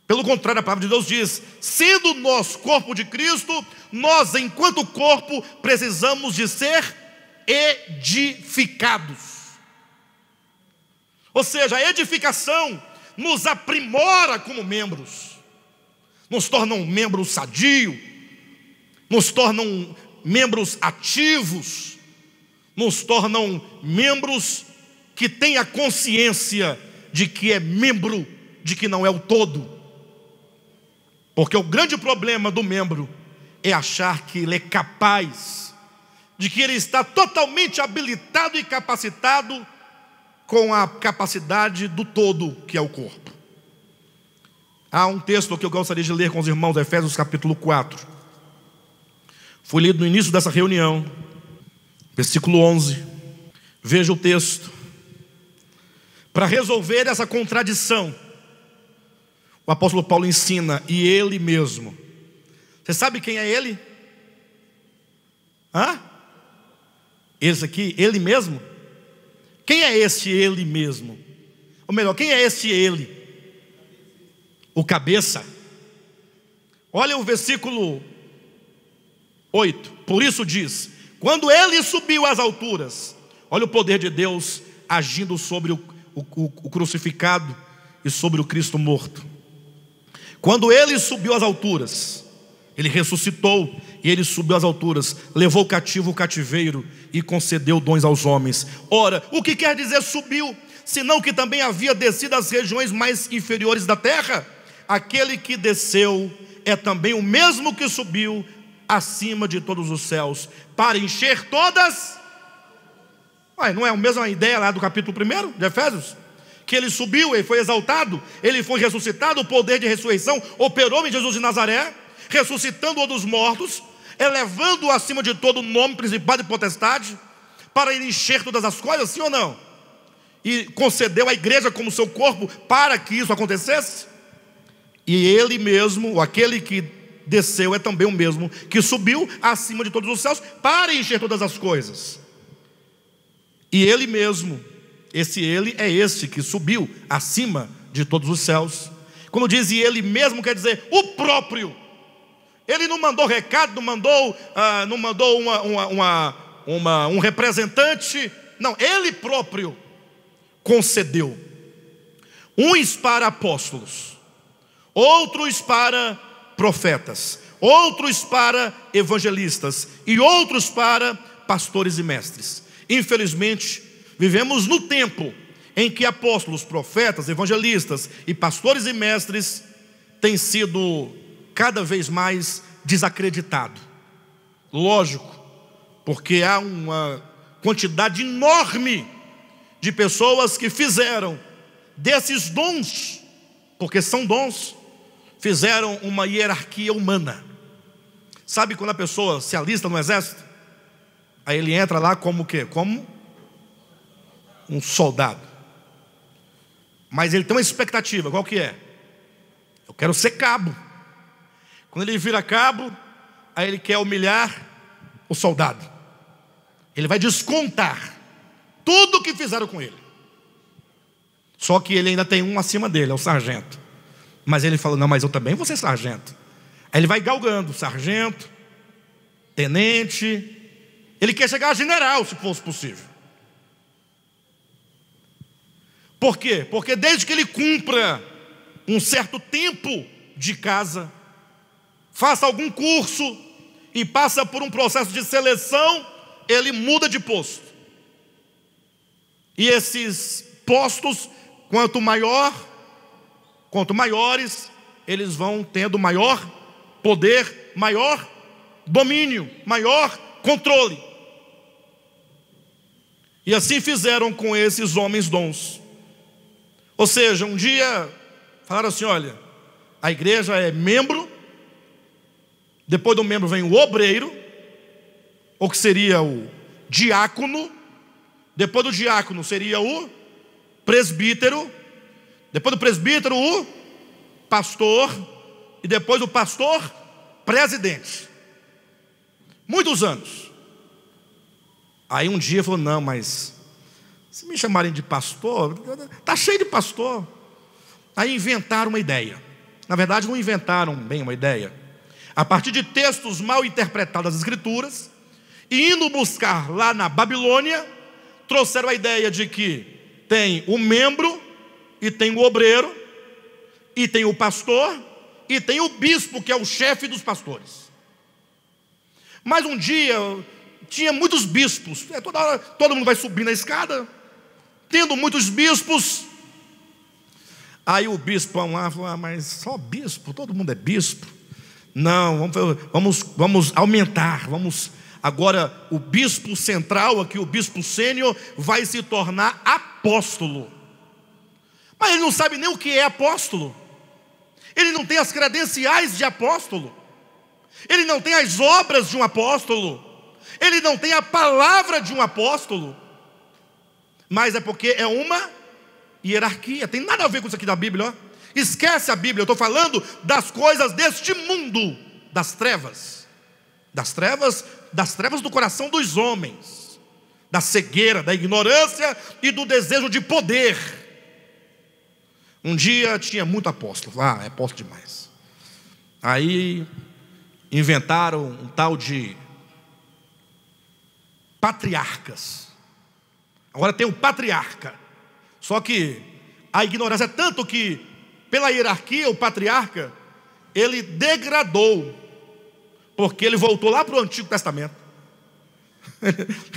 Pelo contrário, a palavra de Deus diz: sendo nós corpo de Cristo, nós enquanto corpo precisamos de ser edificados. Ou seja, a edificação nos aprimora como membros, nos torna um membro sadio, nos tornam membros ativos, nos tornam membros que têm a consciência de que é membro, de que não é o todo. Porque o grande problema do membro é achar que ele é capaz, de que ele está totalmente habilitado e capacitado com a capacidade do todo, que é o corpo. Há um texto que eu gostaria de ler com os irmãos, Efésios capítulo 4. Foi lido no início dessa reunião, versículo 11. Veja o texto. Para resolver essa contradição, o apóstolo Paulo ensina, e ele mesmo. Você sabe quem é ele? Esse aqui, ele mesmo? Quem é este ele mesmo? Ou melhor, quem é este ele? O cabeça. Olha o versículo 8. Por isso diz: quando ele subiu às alturas, olha o poder de Deus agindo sobre o crucificado e sobre o Cristo morto. Quando ele subiu às alturas, ele ressuscitou e ele subiu às alturas, levou cativo o cativeiro e concedeu dons aos homens. Ora, o que quer dizer subiu? Senão que também havia descido às regiões mais inferiores da terra. Aquele que desceu é também o mesmo que subiu acima de todos os céus, para encher todas. Não é a mesma ideia lá do capítulo 1 de Efésios? Que ele subiu, ele foi exaltado, ele foi ressuscitado, o poder de ressurreição operou em Jesus de Nazaré, ressuscitando-o dos mortos, elevando-o acima de todo nome, principado e potestade, para ele encher todas as coisas, sim ou não? E concedeu à igreja como seu corpo para que isso acontecesse. E ele mesmo, aquele que desceu, é também o mesmo que subiu acima de todos os céus para encher todas as coisas. E ele mesmo, esse ele é este que subiu acima de todos os céus. Quando diz e ele mesmo, quer dizer o próprio. Ele não mandou recado, não mandou um representante. Não, ele próprio concedeu. Uns para apóstolos, outros para profetas, outros para evangelistas e outros para pastores e mestres. Infelizmente, vivemos no tempo em que apóstolos, profetas, evangelistas e pastores e mestres têm sido cada vez mais desacreditados. Lógico, porque há uma quantidade enorme de pessoas que fizeram desses dons, porque são dons, fizeram uma hierarquia humana. Sabe quando a pessoa se alista no exército? Aí ele entra lá como o quê? Como um soldado. Mas ele tem uma expectativa, qual que é? Eu quero ser cabo. Quando ele vira cabo, aí ele quer humilhar o soldado. Ele vai descontar tudo o que fizeram com ele. Só que ele ainda tem um acima dele, é o sargento. Mas ele fala, não, mas eu também vou ser sargento. Aí ele vai galgando, sargento, tenente. Ele quer chegar a general, se fosse possível. Por quê? Porque desde que ele cumpra um certo tempo de casa, faça algum curso e passa por um processo de seleção, ele muda de posto. E esses postos, quanto maiores, eles vão tendo maior poder, maior domínio, maior controle. E assim fizeram com esses homens dons. Ou seja, um dia falaram assim, olha, a igreja é membro, depois do membro vem o obreiro, ou que seria o diácono, depois do diácono seria o presbítero, depois do presbítero o pastor, e depois o pastor presidente. Muitos anos. Aí um dia falou, não, mas se me chamarem de pastor, está cheio de pastor. Aí inventaram uma ideia. Na verdade não inventaram bem uma ideia. A partir de textos mal interpretados das escrituras, e indo buscar lá na Babilônia, trouxeram a ideia de que tem o membro, e tem o obreiro, e tem o pastor, e tem o bispo, que é o chefe dos pastores. Mas um dia tinha muitos bispos. Toda hora todo mundo vai subir na escada, tendo muitos bispos. Aí o bispo lá falou: mas só bispo? Todo mundo é bispo? Não, vamos aumentar. Agora o bispo central aqui, o bispo sênior, vai se tornar apóstolo. Mas ele não sabe nem o que é apóstolo. Ele não tem as credenciais de apóstolo. Ele não tem as obras de um apóstolo. Ele não tem a palavra de um apóstolo. Mas é porque é uma hierarquia. Tem nada a ver com isso aqui da Bíblia, ó. Esquece a Bíblia. Eu estou falando das coisas deste mundo, das trevas. Das trevas do coração dos homens, da cegueira, da ignorância e do desejo de poder. Um dia tinha muito apóstolo. É apóstolo demais. Aí inventaram um tal de patriarcas. Agora tem o patriarca. Só que a ignorância é tanto que, pela hierarquia, o patriarca, ele degradou, porque ele voltou lá para o Antigo Testamento.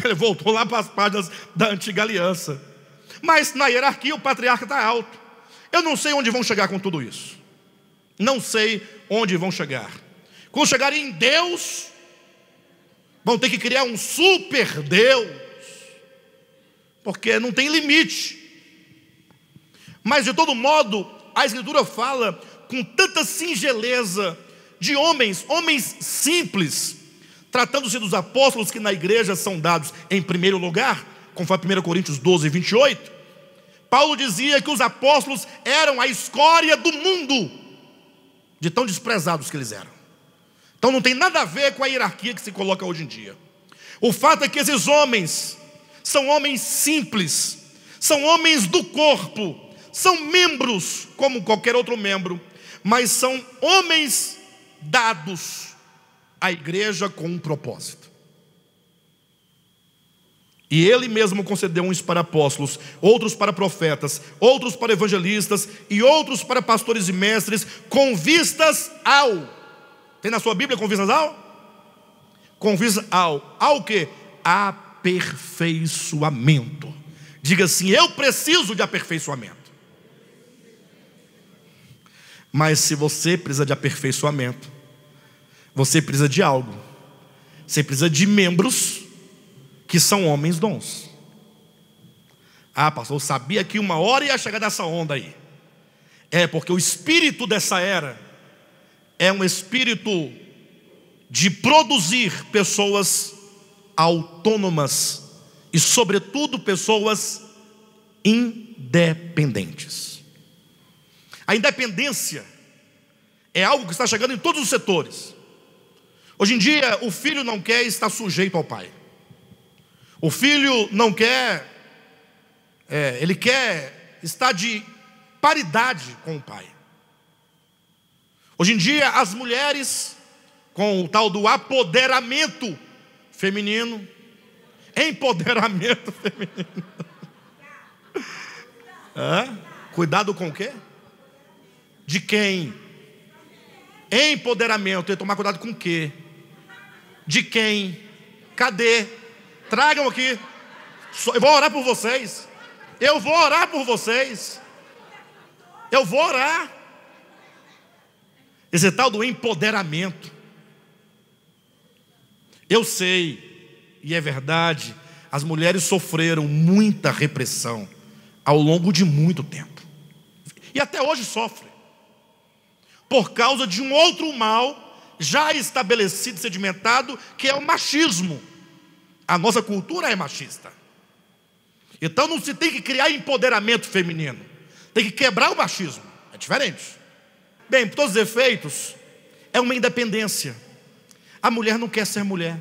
Ele voltou lá para as páginas da Antiga Aliança. Mas na hierarquia o patriarca está alto. Eu não sei onde vão chegar com tudo isso. Não sei onde vão chegar. Quando chegarem em Deus, vão ter que criar um super Deus, porque não tem limite. Mas de todo modo, a Escritura fala com tanta singeleza de homens simples, tratando-se dos apóstolos que na igreja são dados em primeiro lugar, conforme 1 Coríntios 12, 28. Paulo dizia que os apóstolos eram a escória do mundo, de tão desprezados que eles eram. Então não tem nada a ver com a hierarquia que se coloca hoje em dia. O fato é que esses homens são homens simples, são homens do corpo, são membros como qualquer outro membro, mas são homens dados à igreja com um propósito. E ele mesmo concedeu uns para apóstolos, outros para profetas, outros para evangelistas e outros para pastores e mestres, com vistas ao... Tem na sua Bíblia com vistas ao? Com vistas ao quê? Aperfeiçoamento. Diga assim: eu preciso de aperfeiçoamento. Mas se você precisa de aperfeiçoamento, você precisa de algo. Você precisa de membros que são homens dons. Pastor, eu sabia que uma hora ia chegar dessa onda aí. Porque o espírito dessa era é um espírito de produzir pessoas autônomas e, sobretudo, pessoas independentes. A independência é algo que está chegando em todos os setores. Hoje em dia, o filho não quer estar sujeito ao pai. O filho não quer, ele quer estar de paridade com o pai. Hoje em dia, as mulheres, com o tal do apoderamento feminino, empoderamento feminino. Cuidado com o quê? De quem? Empoderamento. Tem que tomar cuidado com o quê? De quem? Cadê? Tragam aqui. Eu vou orar por vocês. Eu vou orar por vocês. Eu vou orar. Esse tal do empoderamento. Eu sei, e é verdade, as mulheres sofreram muita repressão ao longo de muito tempo. E até hoje sofrem. Por causa de um outro mal já estabelecido, sedimentado, que é o machismo. A nossa cultura é machista. Então não se tem que criar empoderamento feminino. Tem que quebrar o machismo. É diferente. Bem, por todos os efeitos, é uma independência. A mulher não quer ser mulher.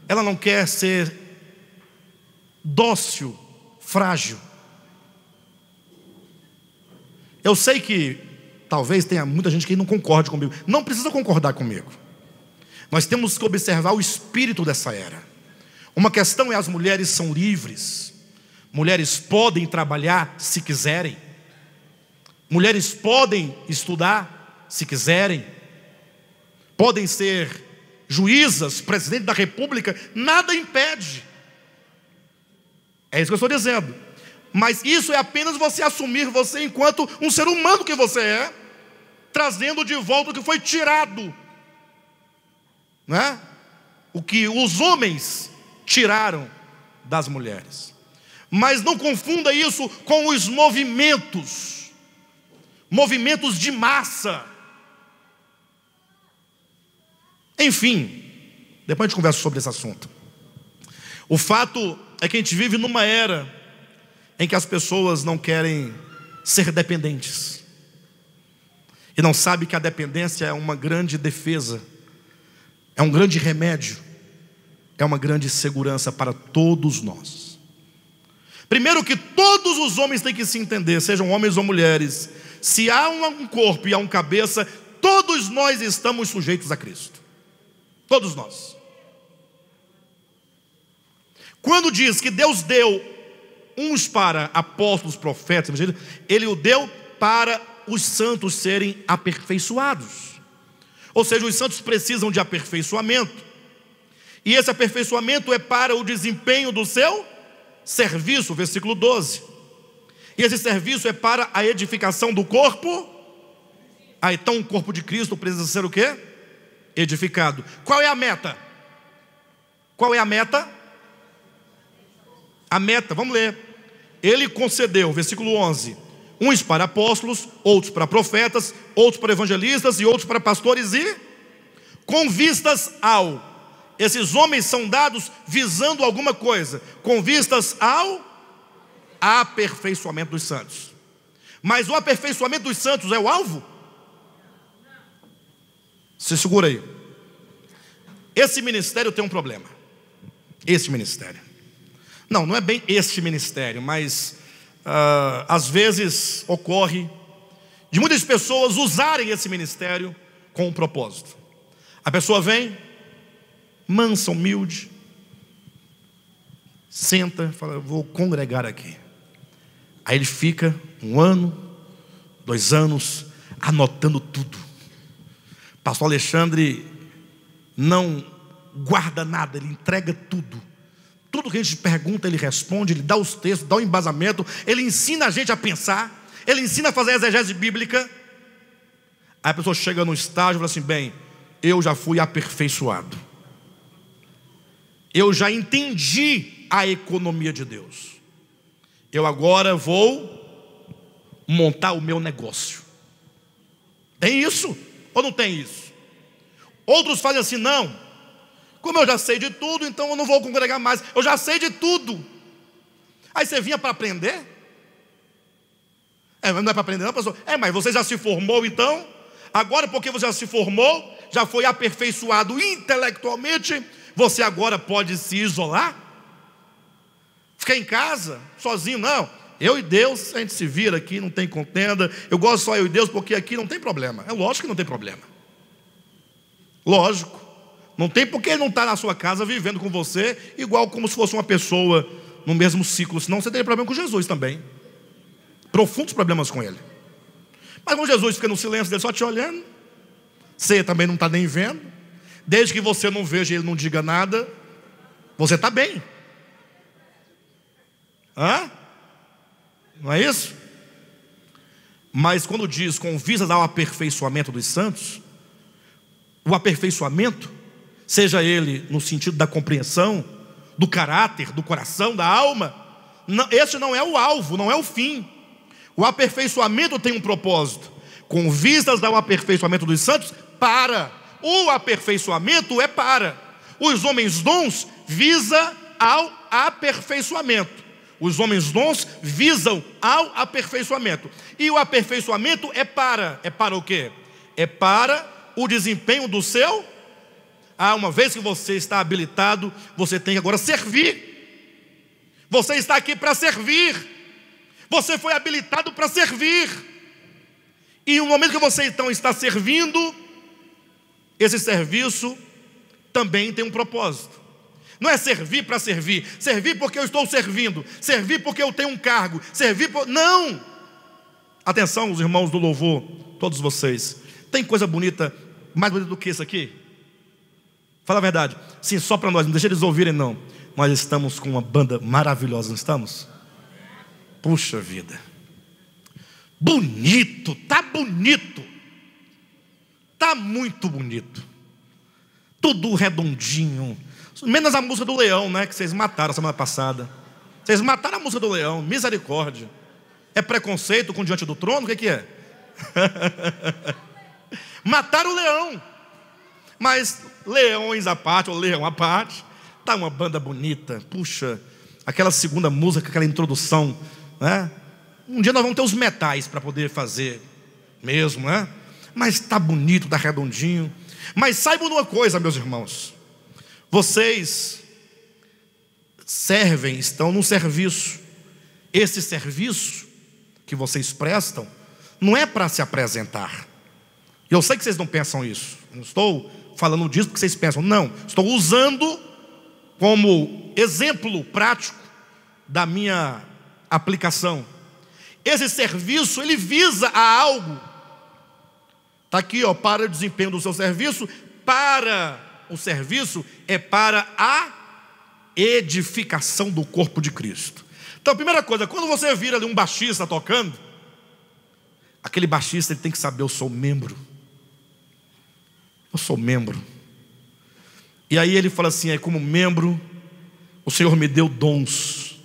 Ela não quer ser dócil, frágil. Eu sei que talvez tenha muita gente que não concorde comigo. Não precisa concordar comigo. Nós temos que observar o espírito dessa era. Uma questão é: as mulheres são livres. Mulheres podem trabalhar se quiserem. Mulheres podem estudar se quiserem. Podem ser juízas, presidente da república, nada impede. É isso que eu estou dizendo. Mas isso é apenas você assumir você enquanto um ser humano que você é, trazendo de volta o que foi tirado, né? O que os homens tiraram das mulheres. Mas não confunda isso com os movimentos de massa. Enfim, depois a gente conversa sobre esse assunto. O fato é que a gente vive numa era em que as pessoas não querem ser dependentes, e não sabem que a dependência é uma grande defesa, é um grande remédio, é uma grande segurança para todos nós. Primeiro, que todos os homens têm que se entender, sejam homens ou mulheres. Se há um corpo e há um cabeça, todos nós estamos sujeitos a Cristo. Todos nós. Quando diz que Deus deu uns para apóstolos, profetas, Ele o deu para os santos serem aperfeiçoados. Ou seja, os santos precisam de aperfeiçoamento. E esse aperfeiçoamento é para o desempenho do seu serviço, versículo 12. E esse serviço é para a edificação do corpo. Então o corpo de Cristo precisa ser o quê? Edificado. Qual é a meta? Qual é a meta? A meta, vamos ler. Ele concedeu, versículo 11, uns para apóstolos, outros para profetas, outros para evangelistas e outros para pastores, e com vistas ao. Esses homens são dados visando alguma coisa, com vistas ao aperfeiçoamento dos santos. Mas o aperfeiçoamento dos santos é o alvo? Se segura aí. Esse ministério tem um problema. Esse ministério. Não é bem este ministério, mas às vezes ocorre de muitas pessoas usarem esse ministério com um propósito. A pessoa vem, mansa, humilde, senta, fala: vou congregar aqui. Aí ele fica 1 ano, 2 anos, anotando tudo. Pastor Alexandre não guarda nada, ele entrega tudo. Tudo que a gente pergunta, ele responde, ele dá os textos, dá o embasamento, ele ensina a gente a pensar, ele ensina a fazer a exegese bíblica. Aí a pessoa chega no estágio e fala assim: bem, eu já fui aperfeiçoado, eu já entendi a economia de Deus, eu agora vou montar o meu negócio. Tem isso ou não tem isso? Outros fazem assim: não, como eu já sei de tudo, então eu não vou congregar mais, eu já sei de tudo. Aí você vinha para aprender? Não é para aprender não, pastor? Mas você já se formou então? Agora porque você já se formou, já foi aperfeiçoado intelectualmente, você agora pode se isolar? Ficar em casa, sozinho? Não, eu e Deus, a gente se vira aqui, não tem contenda. Eu gosto só eu e Deus porque aqui não tem problema. É lógico que não tem problema. Lógico. Não tem porque ele não está na sua casa vivendo com você, igual como se fosse uma pessoa no mesmo ciclo. Senão você teria problema com Jesus também. Profundos problemas com ele. Mas quando Jesus fica no silêncio dele, só te olhando, você também não está nem vendo. Desde que você não veja e ele não diga nada, você está bem. Não é isso? Mas quando diz com vistas ao aperfeiçoamento dos santos, o aperfeiçoamento, seja ele no sentido da compreensão, do caráter, do coração, da alma, esse não é o alvo, não é o fim. O aperfeiçoamento tem um propósito. Com vistas ao aperfeiçoamento dos santos, o aperfeiçoamento é para. Os homens dons visam ao aperfeiçoamento. Os homens dons visam ao aperfeiçoamento. E o aperfeiçoamento é para o quê? É para o desempenho do seu. Uma vez que você está habilitado, você tem que agora servir. Você está aqui para servir. Você foi habilitado para servir. E no momento que você então está servindo, esse serviço também tem um propósito. Não é servir para servir, servir porque eu estou servindo, servir porque eu tenho um cargo, não! Atenção, os irmãos do louvor, todos vocês. Tem coisa bonita, mais bonita do que isso aqui? Fala a verdade. Sim, só para nós, não deixa eles ouvirem não. Nós estamos com uma banda maravilhosa, não estamos? Puxa vida. Bonito, tá bonito. Tá muito bonito. Tudo redondinho. Menos a música do Leão, né? Que vocês mataram semana passada. Vocês mataram a música do Leão, misericórdia. É preconceito com Diante do Trono? O que é? Mataram o Leão. Mas leões à parte, ou leão à parte, tá uma banda bonita. Puxa, aquela segunda música, aquela introdução, né? Um dia nós vamos ter os metais para poder fazer mesmo, né? Mas tá bonito, tá redondinho. Mas saibam de uma coisa, meus irmãos. Vocês servem, estão num serviço. Esse serviço que vocês prestam não é para se apresentar. Eu sei que vocês não pensam isso. Eu não estou falando disso porque vocês pensam. Não, estou usando como exemplo prático da minha aplicação. Esse serviço, ele visa a algo. Está aqui, ó, para o desempenho do seu serviço. Para o serviço é para a edificação do corpo de Cristo. Então, a primeira coisa, quando você vira ali um baixista tocando, aquele baixista ele tem que saber: eu sou membro. Eu sou membro. E aí ele fala assim: como membro, o Senhor me deu dons.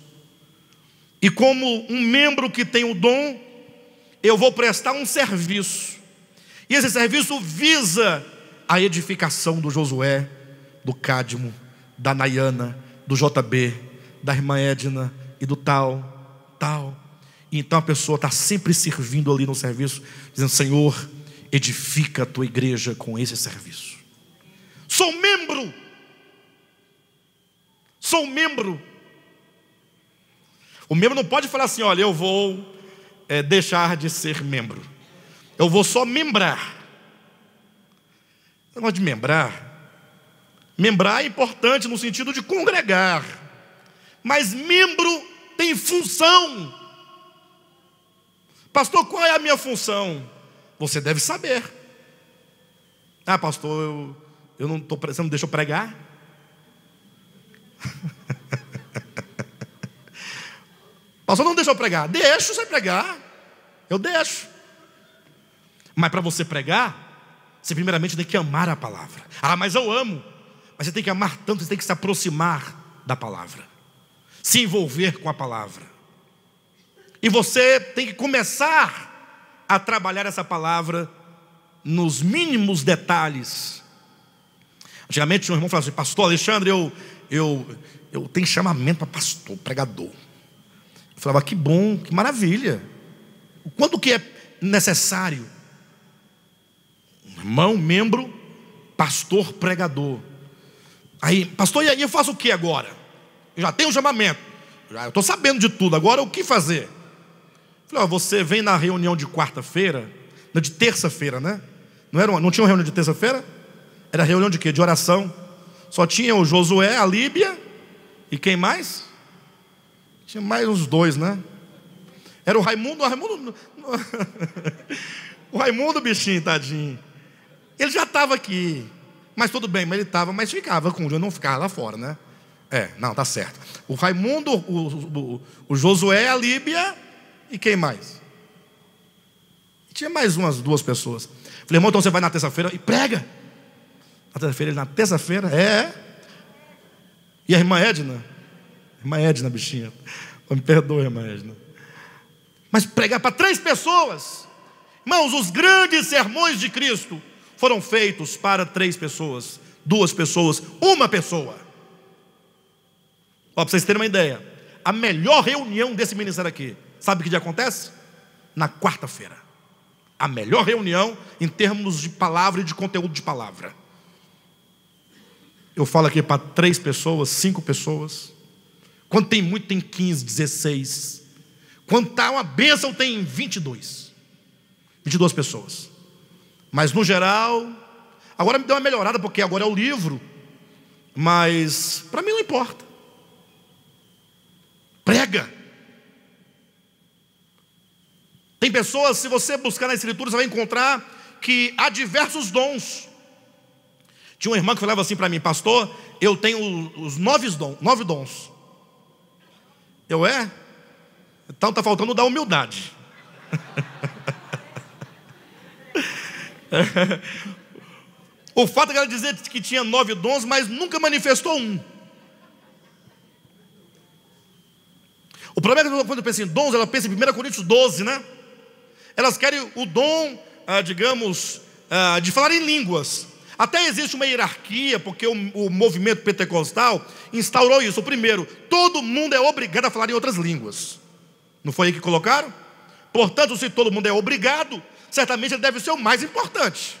E como um membro que tem o dom, eu vou prestar um serviço. E esse serviço visa a edificação do Josué, do Cádimo, da Nayana, do JB, da irmã Edna e do tal. E então a pessoa está sempre servindo ali no serviço, dizendo: Senhor, edifica a tua igreja com esse serviço. Sou membro. Sou membro. O membro não pode falar assim: olha, eu vou deixar de ser membro. Eu vou só membrar. Não gosto de membrar. Membrar é importante no sentido de congregar. Mas membro tem função. Pastor, qual é a minha função? Você deve saber. Ah, pastor, eu não estou, você não deixa eu pregar? Pastor, não deixa eu pregar. Deixa você pregar. Eu deixo. Mas para você pregar, você primeiramente tem que amar a palavra. Ah, mas eu amo. Mas você tem que amar tanto, você tem que se aproximar da palavra, se envolver com a palavra. E você tem que começar a trabalhar essa palavra nos mínimos detalhes. Antigamente tinha um irmão que falava assim: pastor Alexandre, eu tenho chamamento para pastor, pregador. Eu falava: que bom, que maravilha. Quando que é necessário? Irmão, membro, pastor, pregador. Aí, pastor, e aí eu faço o que agora? Eu já tenho um chamamento, eu estou sabendo de tudo, agora o que fazer? Eu falei: você vem na reunião de quarta-feira, de terça-feira, né? Não tinha uma reunião de terça-feira? Era reunião de quê? De oração. Só tinha o Josué, a Líbia, e quem mais? Tinha mais uns dois, né? Era o Raimundo. O Raimundo, bichinho, tadinho. Ele já estava aqui. Mas tudo bem, mas ele estava, mas ficava com o não ficava lá fora, né? Não, tá certo. O Raimundo, o Josué, a Líbia, e quem mais? Tinha mais umas duas pessoas. Falei: irmão, então você vai na terça-feira e prega. Na terça-feira, E a irmã Edna? Irmã Edna, bichinha. Me perdoe, irmã Edna. Mas pregar para 3 pessoas. Irmãos, os grandes sermões de Cristo foram feitos para 3 pessoas, 2 pessoas, 1 pessoa. Para vocês terem uma ideia, a melhor reunião desse ministério aqui, sabe que dia acontece? Na quarta-feira. A melhor reunião em termos de palavra e de conteúdo de palavra. Eu falo aqui para 3 pessoas, 5 pessoas. Quando tem muito, tem 15, 16. Quando está uma bênção, tem 22 pessoas. Mas no geral, agora me deu uma melhorada, porque agora é o livro. Mas para mim não importa. Prega. Tem pessoas, se você buscar na Escritura, você vai encontrar que há diversos dons. Tinha uma irmã que falava assim para mim: pastor, eu tenho os 9 dons. Eu, então está faltando da humildade. O fato é que ela dizia que tinha 9 dons, mas nunca manifestou um. O problema é que quando pensa em dons, ela pensa em 1 Coríntios 12, né? Elas querem o dom, de falar em línguas. Até existe uma hierarquia, porque o movimento pentecostal instaurou isso. O primeiro, todo mundo é obrigado a falar em outras línguas. Não foi aí que colocaram? Portanto, se todo mundo é obrigado, certamente ele deve ser o mais importante,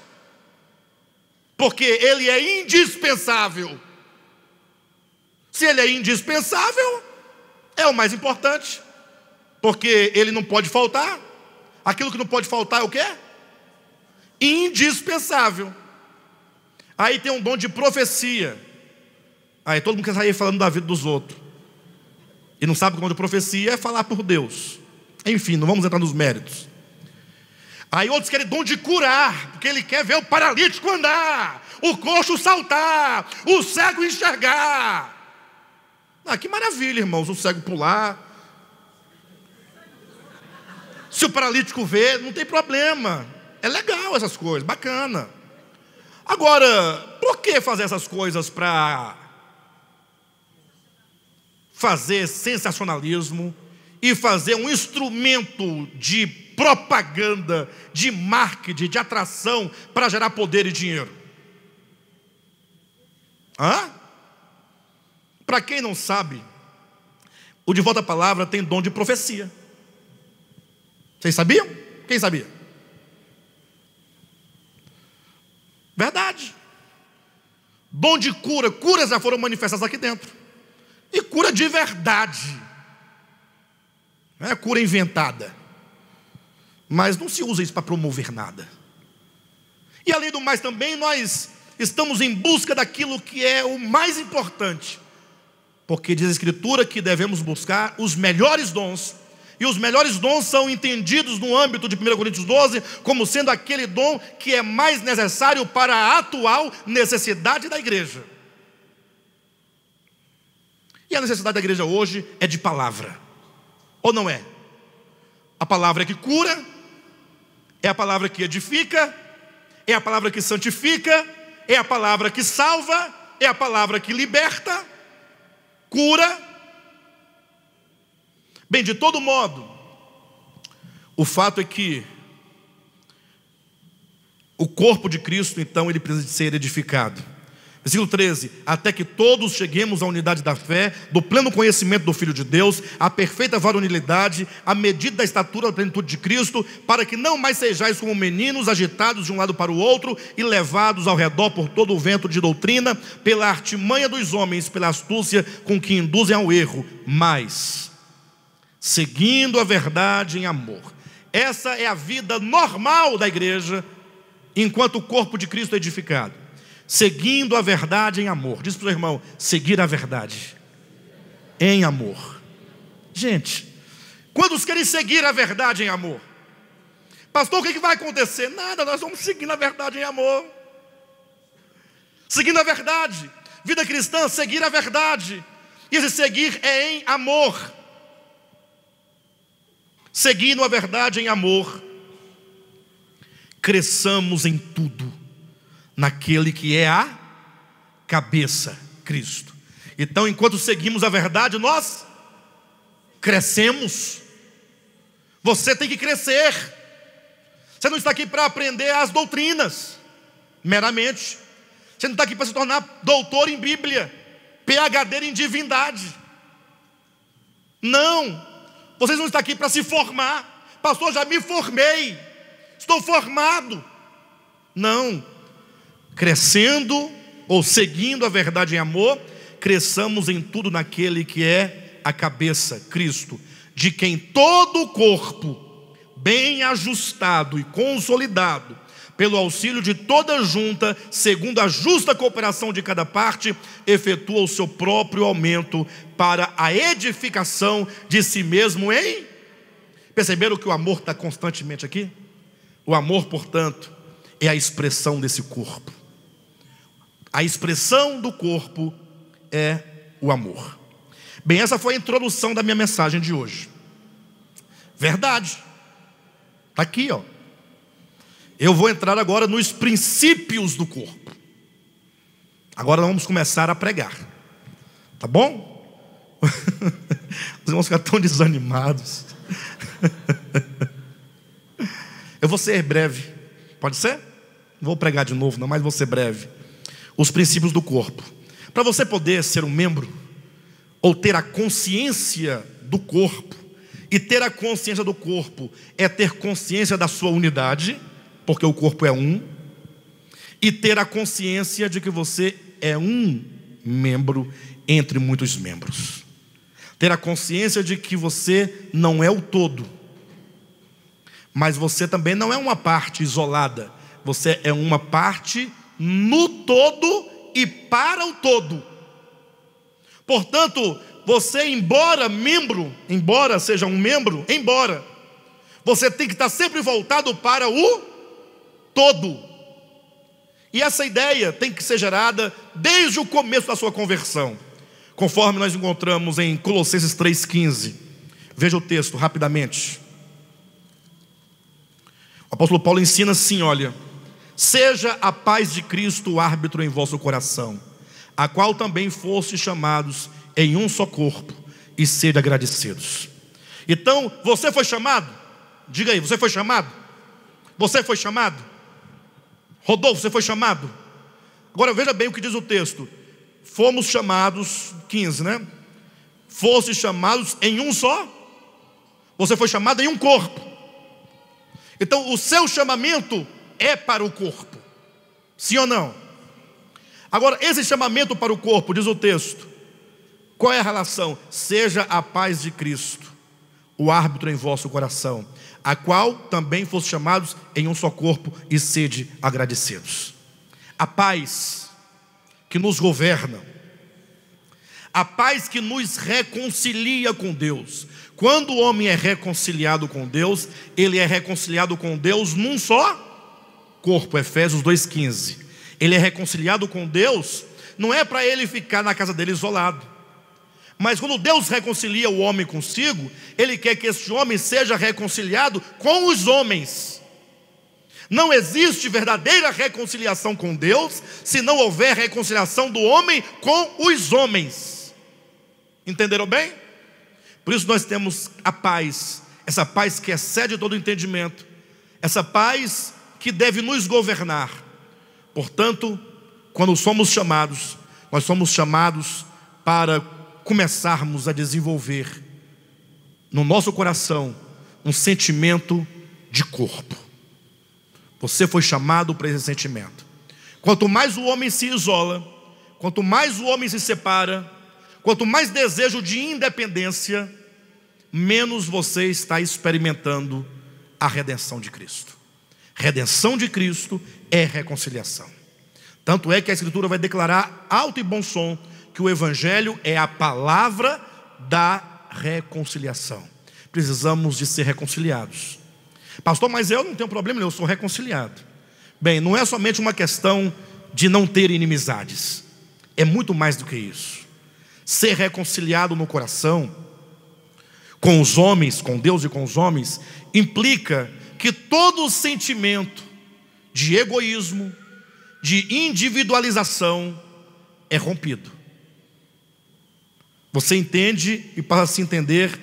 porque ele é indispensável. Se ele é indispensável, é o mais importante, porque ele não pode faltar. Aquilo que não pode faltar é o quê? Indispensável. Aí tem um dom de profecia. Aí todo mundo quer sair falando da vida dos outros, e não sabe que o dom de profecia é falar por Deus. Enfim, não vamos entrar nos méritos. Aí outros querem dom de curar, porque ele quer ver o paralítico andar, o coxo saltar, o cego enxergar. Que maravilha, irmãos, o cego pular. Se o paralítico vê, não tem problema. É legal essas coisas, bacana. Agora, por que fazer essas coisas para fazer sensacionalismo e fazer um instrumento de propaganda, de marketing, de atração para gerar poder e dinheiro? Para quem não sabe, o De Volta à Palavra tem dom de profecia. Vocês sabiam? Quem sabia? Verdade. Dom de cura, curas já foram manifestadas aqui dentro. E cura de verdade. Não é cura inventada. Mas não se usa isso para promover nada. E além do mais também, nós estamos em busca daquilo que é o mais importante. Porque diz a Escritura que devemos buscar os melhores dons. E os melhores dons são entendidos no âmbito de 1 Coríntios 12 como sendo aquele dom que é mais necessário para a atual necessidade da igreja. E a necessidade da igreja hoje é de palavra, ou não é? A palavra que cura, é a palavra que edifica, é a palavra que santifica, é a palavra que salva, é a palavra que liberta, cura. Bem, de todo modo, o fato é que o corpo de Cristo, então, ele precisa de ser edificado. Versículo 13: até que todos cheguemos à unidade da fé, do pleno conhecimento do Filho de Deus, à perfeita varonilidade, à medida da estatura da plenitude de Cristo, para que não mais sejais como meninos agitados de um lado para o outro e levados ao redor por todo o vento de doutrina, pela artimanha dos homens, pela astúcia com que induzem ao erro, mas seguindo a verdade em amor. Essa é a vida normal da igreja, enquanto o corpo de Cristo é edificado. Seguindo a verdade em amor. Diz para o seu irmão: seguir a verdade em amor. Gente, quantos querem seguir a verdade em amor? Pastor, o que vai acontecer? Nada, nós vamos seguindo a verdade em amor. Seguindo a verdade. Vida cristã, seguir a verdade. E esse seguir é em amor. Seguindo a verdade em amor, cresçamos em tudo naquele que é a cabeça, Cristo. Então, enquanto seguimos a verdade, nós crescemos. Você tem que crescer. Você não está aqui para aprender as doutrinas meramente. Você não está aqui para se tornar doutor em Bíblia, PhD em divindade. Não. Vocês não estão aqui para se formar. Pastor, já me formei, estou formado. Não. Crescendo ou seguindo a verdade em amor, cresçamos em tudo naquele que é a cabeça, Cristo, de quem todo o corpo, bem ajustado e consolidado, pelo auxílio de toda junta, segundo a justa cooperação de cada parte, efetua o seu próprio aumento para a edificação de si mesmo em... Perceberam que o amor está constantemente aqui? O amor, portanto, é a expressão desse corpo. A expressão do corpo é o amor. Bem, essa foi a introdução da minha mensagem de hoje. Verdade. Está aqui, ó. Eu vou entrar agora nos princípios do corpo. Agora vamos começar a pregar. Tá bom? Os irmãos ficam tão desanimados. Eu vou ser breve. Pode ser? Não vou pregar de novo, não, mas vou ser breve. Os princípios do corpo. Para você poder ser um membro, ou ter a consciência do corpo, e ter a consciência do corpo é ter consciência da sua unidade, porque o corpo é um, e ter a consciência de que você é um membro entre muitos membros. Ter a consciência de que você não é o todo, mas você também não é uma parte isolada. Você é uma parte no todo e para o todo. Portanto, você, embora seja um membro, você tem que estar sempre voltado para o todo. E essa ideia tem que ser gerada desde o começo da sua conversão, conforme nós encontramos em Colossenses 3,15. Veja o texto rapidamente. O apóstolo Paulo ensina assim, olha: seja a paz de Cristo o árbitro em vosso coração, a qual também fostes chamados em um só corpo, e sede agradecidos. Então, você foi chamado? Diga aí, você foi chamado? Você foi chamado? Rodolfo, você foi chamado? Agora veja bem o que diz o texto. Fomos chamados, 15, né? Fostes chamados em um só. Você foi chamado em um corpo. Então o seu chamamento é para o corpo. Sim ou não? Agora, esse chamamento para o corpo, diz o texto, qual é a relação? Seja a paz de Cristo o árbitro em vosso coração, a qual também foste chamados em um só corpo, e sede agradecidos. A paz que nos governa, a paz que nos reconcilia com Deus. Quando o homem é reconciliado com Deus, ele é reconciliado com Deus num só corpo. Efésios 2,15. Ele é reconciliado com Deus, não é para ele ficar na casa dele isolado, mas quando Deus reconcilia o homem consigo, Ele quer que esse homem seja reconciliado com os homens. Não existe verdadeira reconciliação com Deus se não houver reconciliação do homem com os homens. Entenderam bem? Por isso nós temos a paz, essa paz que excede todo entendimento, essa paz que deve nos governar. Portanto, quando somos chamados, nós somos chamados para começarmos a desenvolver no nosso coração um sentimento de corpo. Você foi chamado para esse sentimento. Quanto mais o homem se isola, quanto mais o homem se separa, quanto mais desejo de independência, menos você está experimentando a redenção de Cristo. Redenção de Cristo é reconciliação. Tanto é que a Escritura vai declarar alto e bom som que o Evangelho é a palavra da reconciliação. Precisamos de ser reconciliados. Pastor, mas eu não tenho problema, eu sou reconciliado. Bem, não é somente uma questão de não ter inimizades, é muito mais do que isso. Ser reconciliado no coração com os homens, com Deus e com os homens, implica que todo sentimento de egoísmo, de individualização é rompido. Você entende e passa a se entender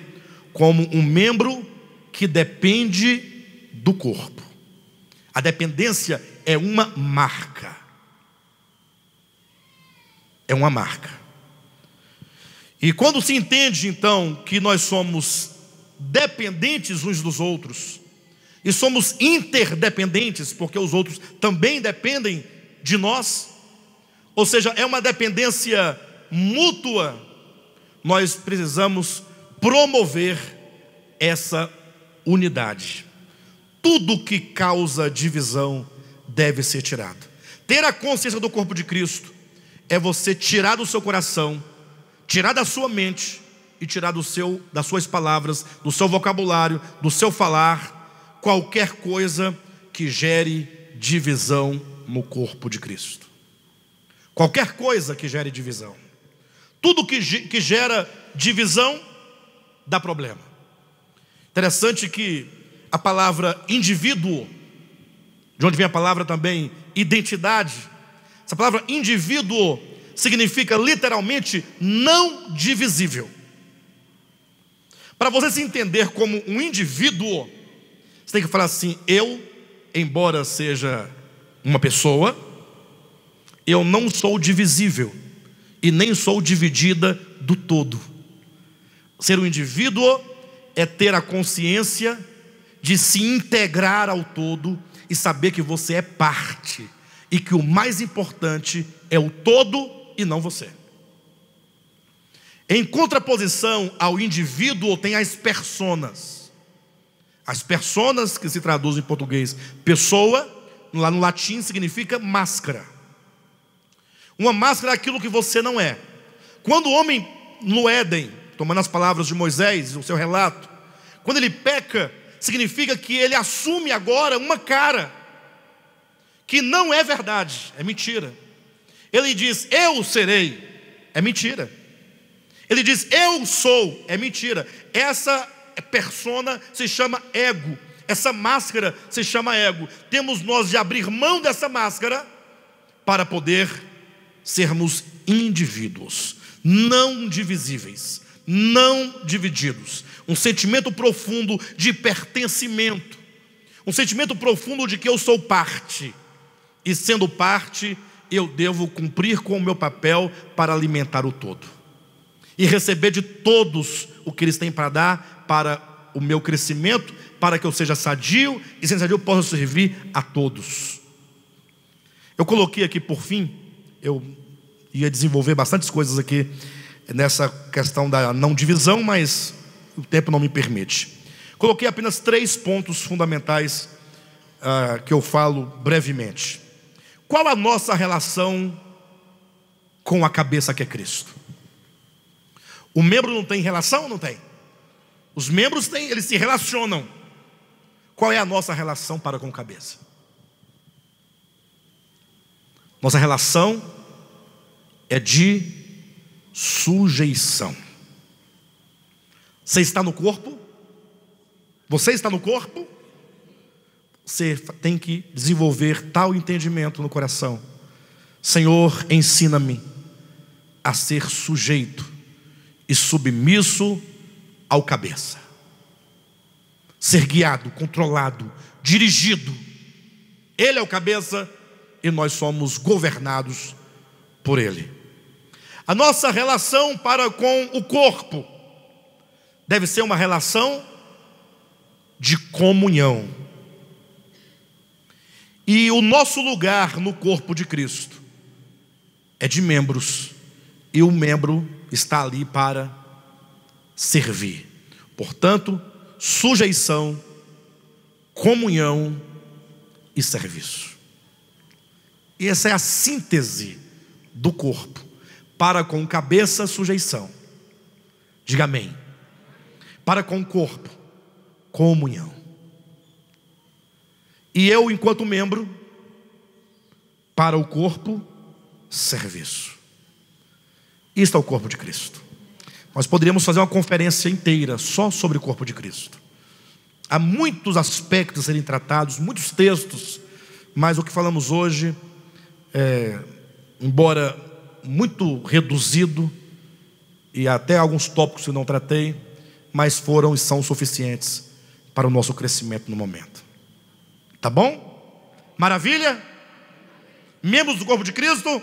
como um membro que depende do corpo. A dependência é uma marca. É uma marca. E quando se entende então que nós somos dependentes uns dos outros, e somos interdependentes, porque os outros também dependem de nós, ou seja, é uma dependência mútua, nós precisamos promover essa unidade. Tudo que causa divisão deve ser tirado. Ter a consciência do corpo de Cristo é você tirar do seu coração, tirar da sua mente e tirar das suas palavras, do seu vocabulário, do seu falar, qualquer coisa que gere divisão no corpo de Cristo. Qualquer coisa que gere divisão. Tudo que gera divisão dá problema. Interessante que a palavra indivíduo, de onde vem a palavra também identidade, essa palavra indivíduo significa literalmente não divisível. Para você se entender como um indivíduo, você tem que falar assim: eu, embora seja uma pessoa, eu não sou divisível e nem sou dividida do todo. Ser um indivíduo é ter a consciência de se integrar ao todo e saber que você é parte e que o mais importante é o todo e não você. Em contraposição ao indivíduo tem as personas. As personas, que se traduz em português pessoa, lá no latim significa máscara. Uma máscara é aquilo que você não é. Quando o homem no Éden, tomando as palavras de Moisés, o seu relato, quando ele peca, significa que ele assume agora uma cara que não é verdade, é mentira. Ele diz: eu serei, é mentira. Ele diz: eu sou, é mentira. Essa persona se chama ego. Essa máscara se chama ego. Temos nós de abrir mão dessa máscara para poder sermos indivíduos, não divisíveis, não divididos. Um sentimento profundo de pertencimento, um sentimento profundo de que eu sou parte, e sendo parte, eu devo cumprir com o meu papel para alimentar o todo e receber de todos o que eles têm para dar para o meu crescimento, para que eu seja sadio, e sendo sadio eu possa servir a todos. Eu coloquei aqui por fim, eu ia desenvolver bastantes coisas aqui nessa questão da não divisão, mas o tempo não me permite. Coloquei apenas 3 pontos fundamentais que eu falo brevemente. Qual a nossa relação com a cabeça que é Cristo? O membro não tem relação ou não tem? Os membros têm, eles se relacionam. Qual é a nossa relação para com a cabeça? Nossa relação é de sujeição. Você está no corpo? Você está no corpo? Você tem que desenvolver tal entendimento no coração: Senhor, ensina-me a ser sujeito e submisso ao cabeça, ser guiado, controlado, dirigido. Ele é o cabeça e nós somos governados por ele. A nossa relação para com o corpo deve ser uma relação de comunhão. E o nosso lugar no corpo de Cristo é de membros, e o membro está ali para servir. Portanto, sujeição, comunhão e serviço. E essa é a síntese do corpo. Para com cabeça, sujeição. Diga amém. Para com o corpo, comunhão. E eu, enquanto membro, para o corpo, serviço. Isto é o corpo de Cristo. Nós poderíamos fazer uma conferência inteira só sobre o corpo de Cristo. Há muitos aspectos a serem tratados, muitos textos, mas o que falamos hoje embora muito reduzido, e até alguns tópicos que eu não tratei, mas foram e são suficientes para o nosso crescimento no momento. Tá bom? Maravilha? Membros do corpo de Cristo.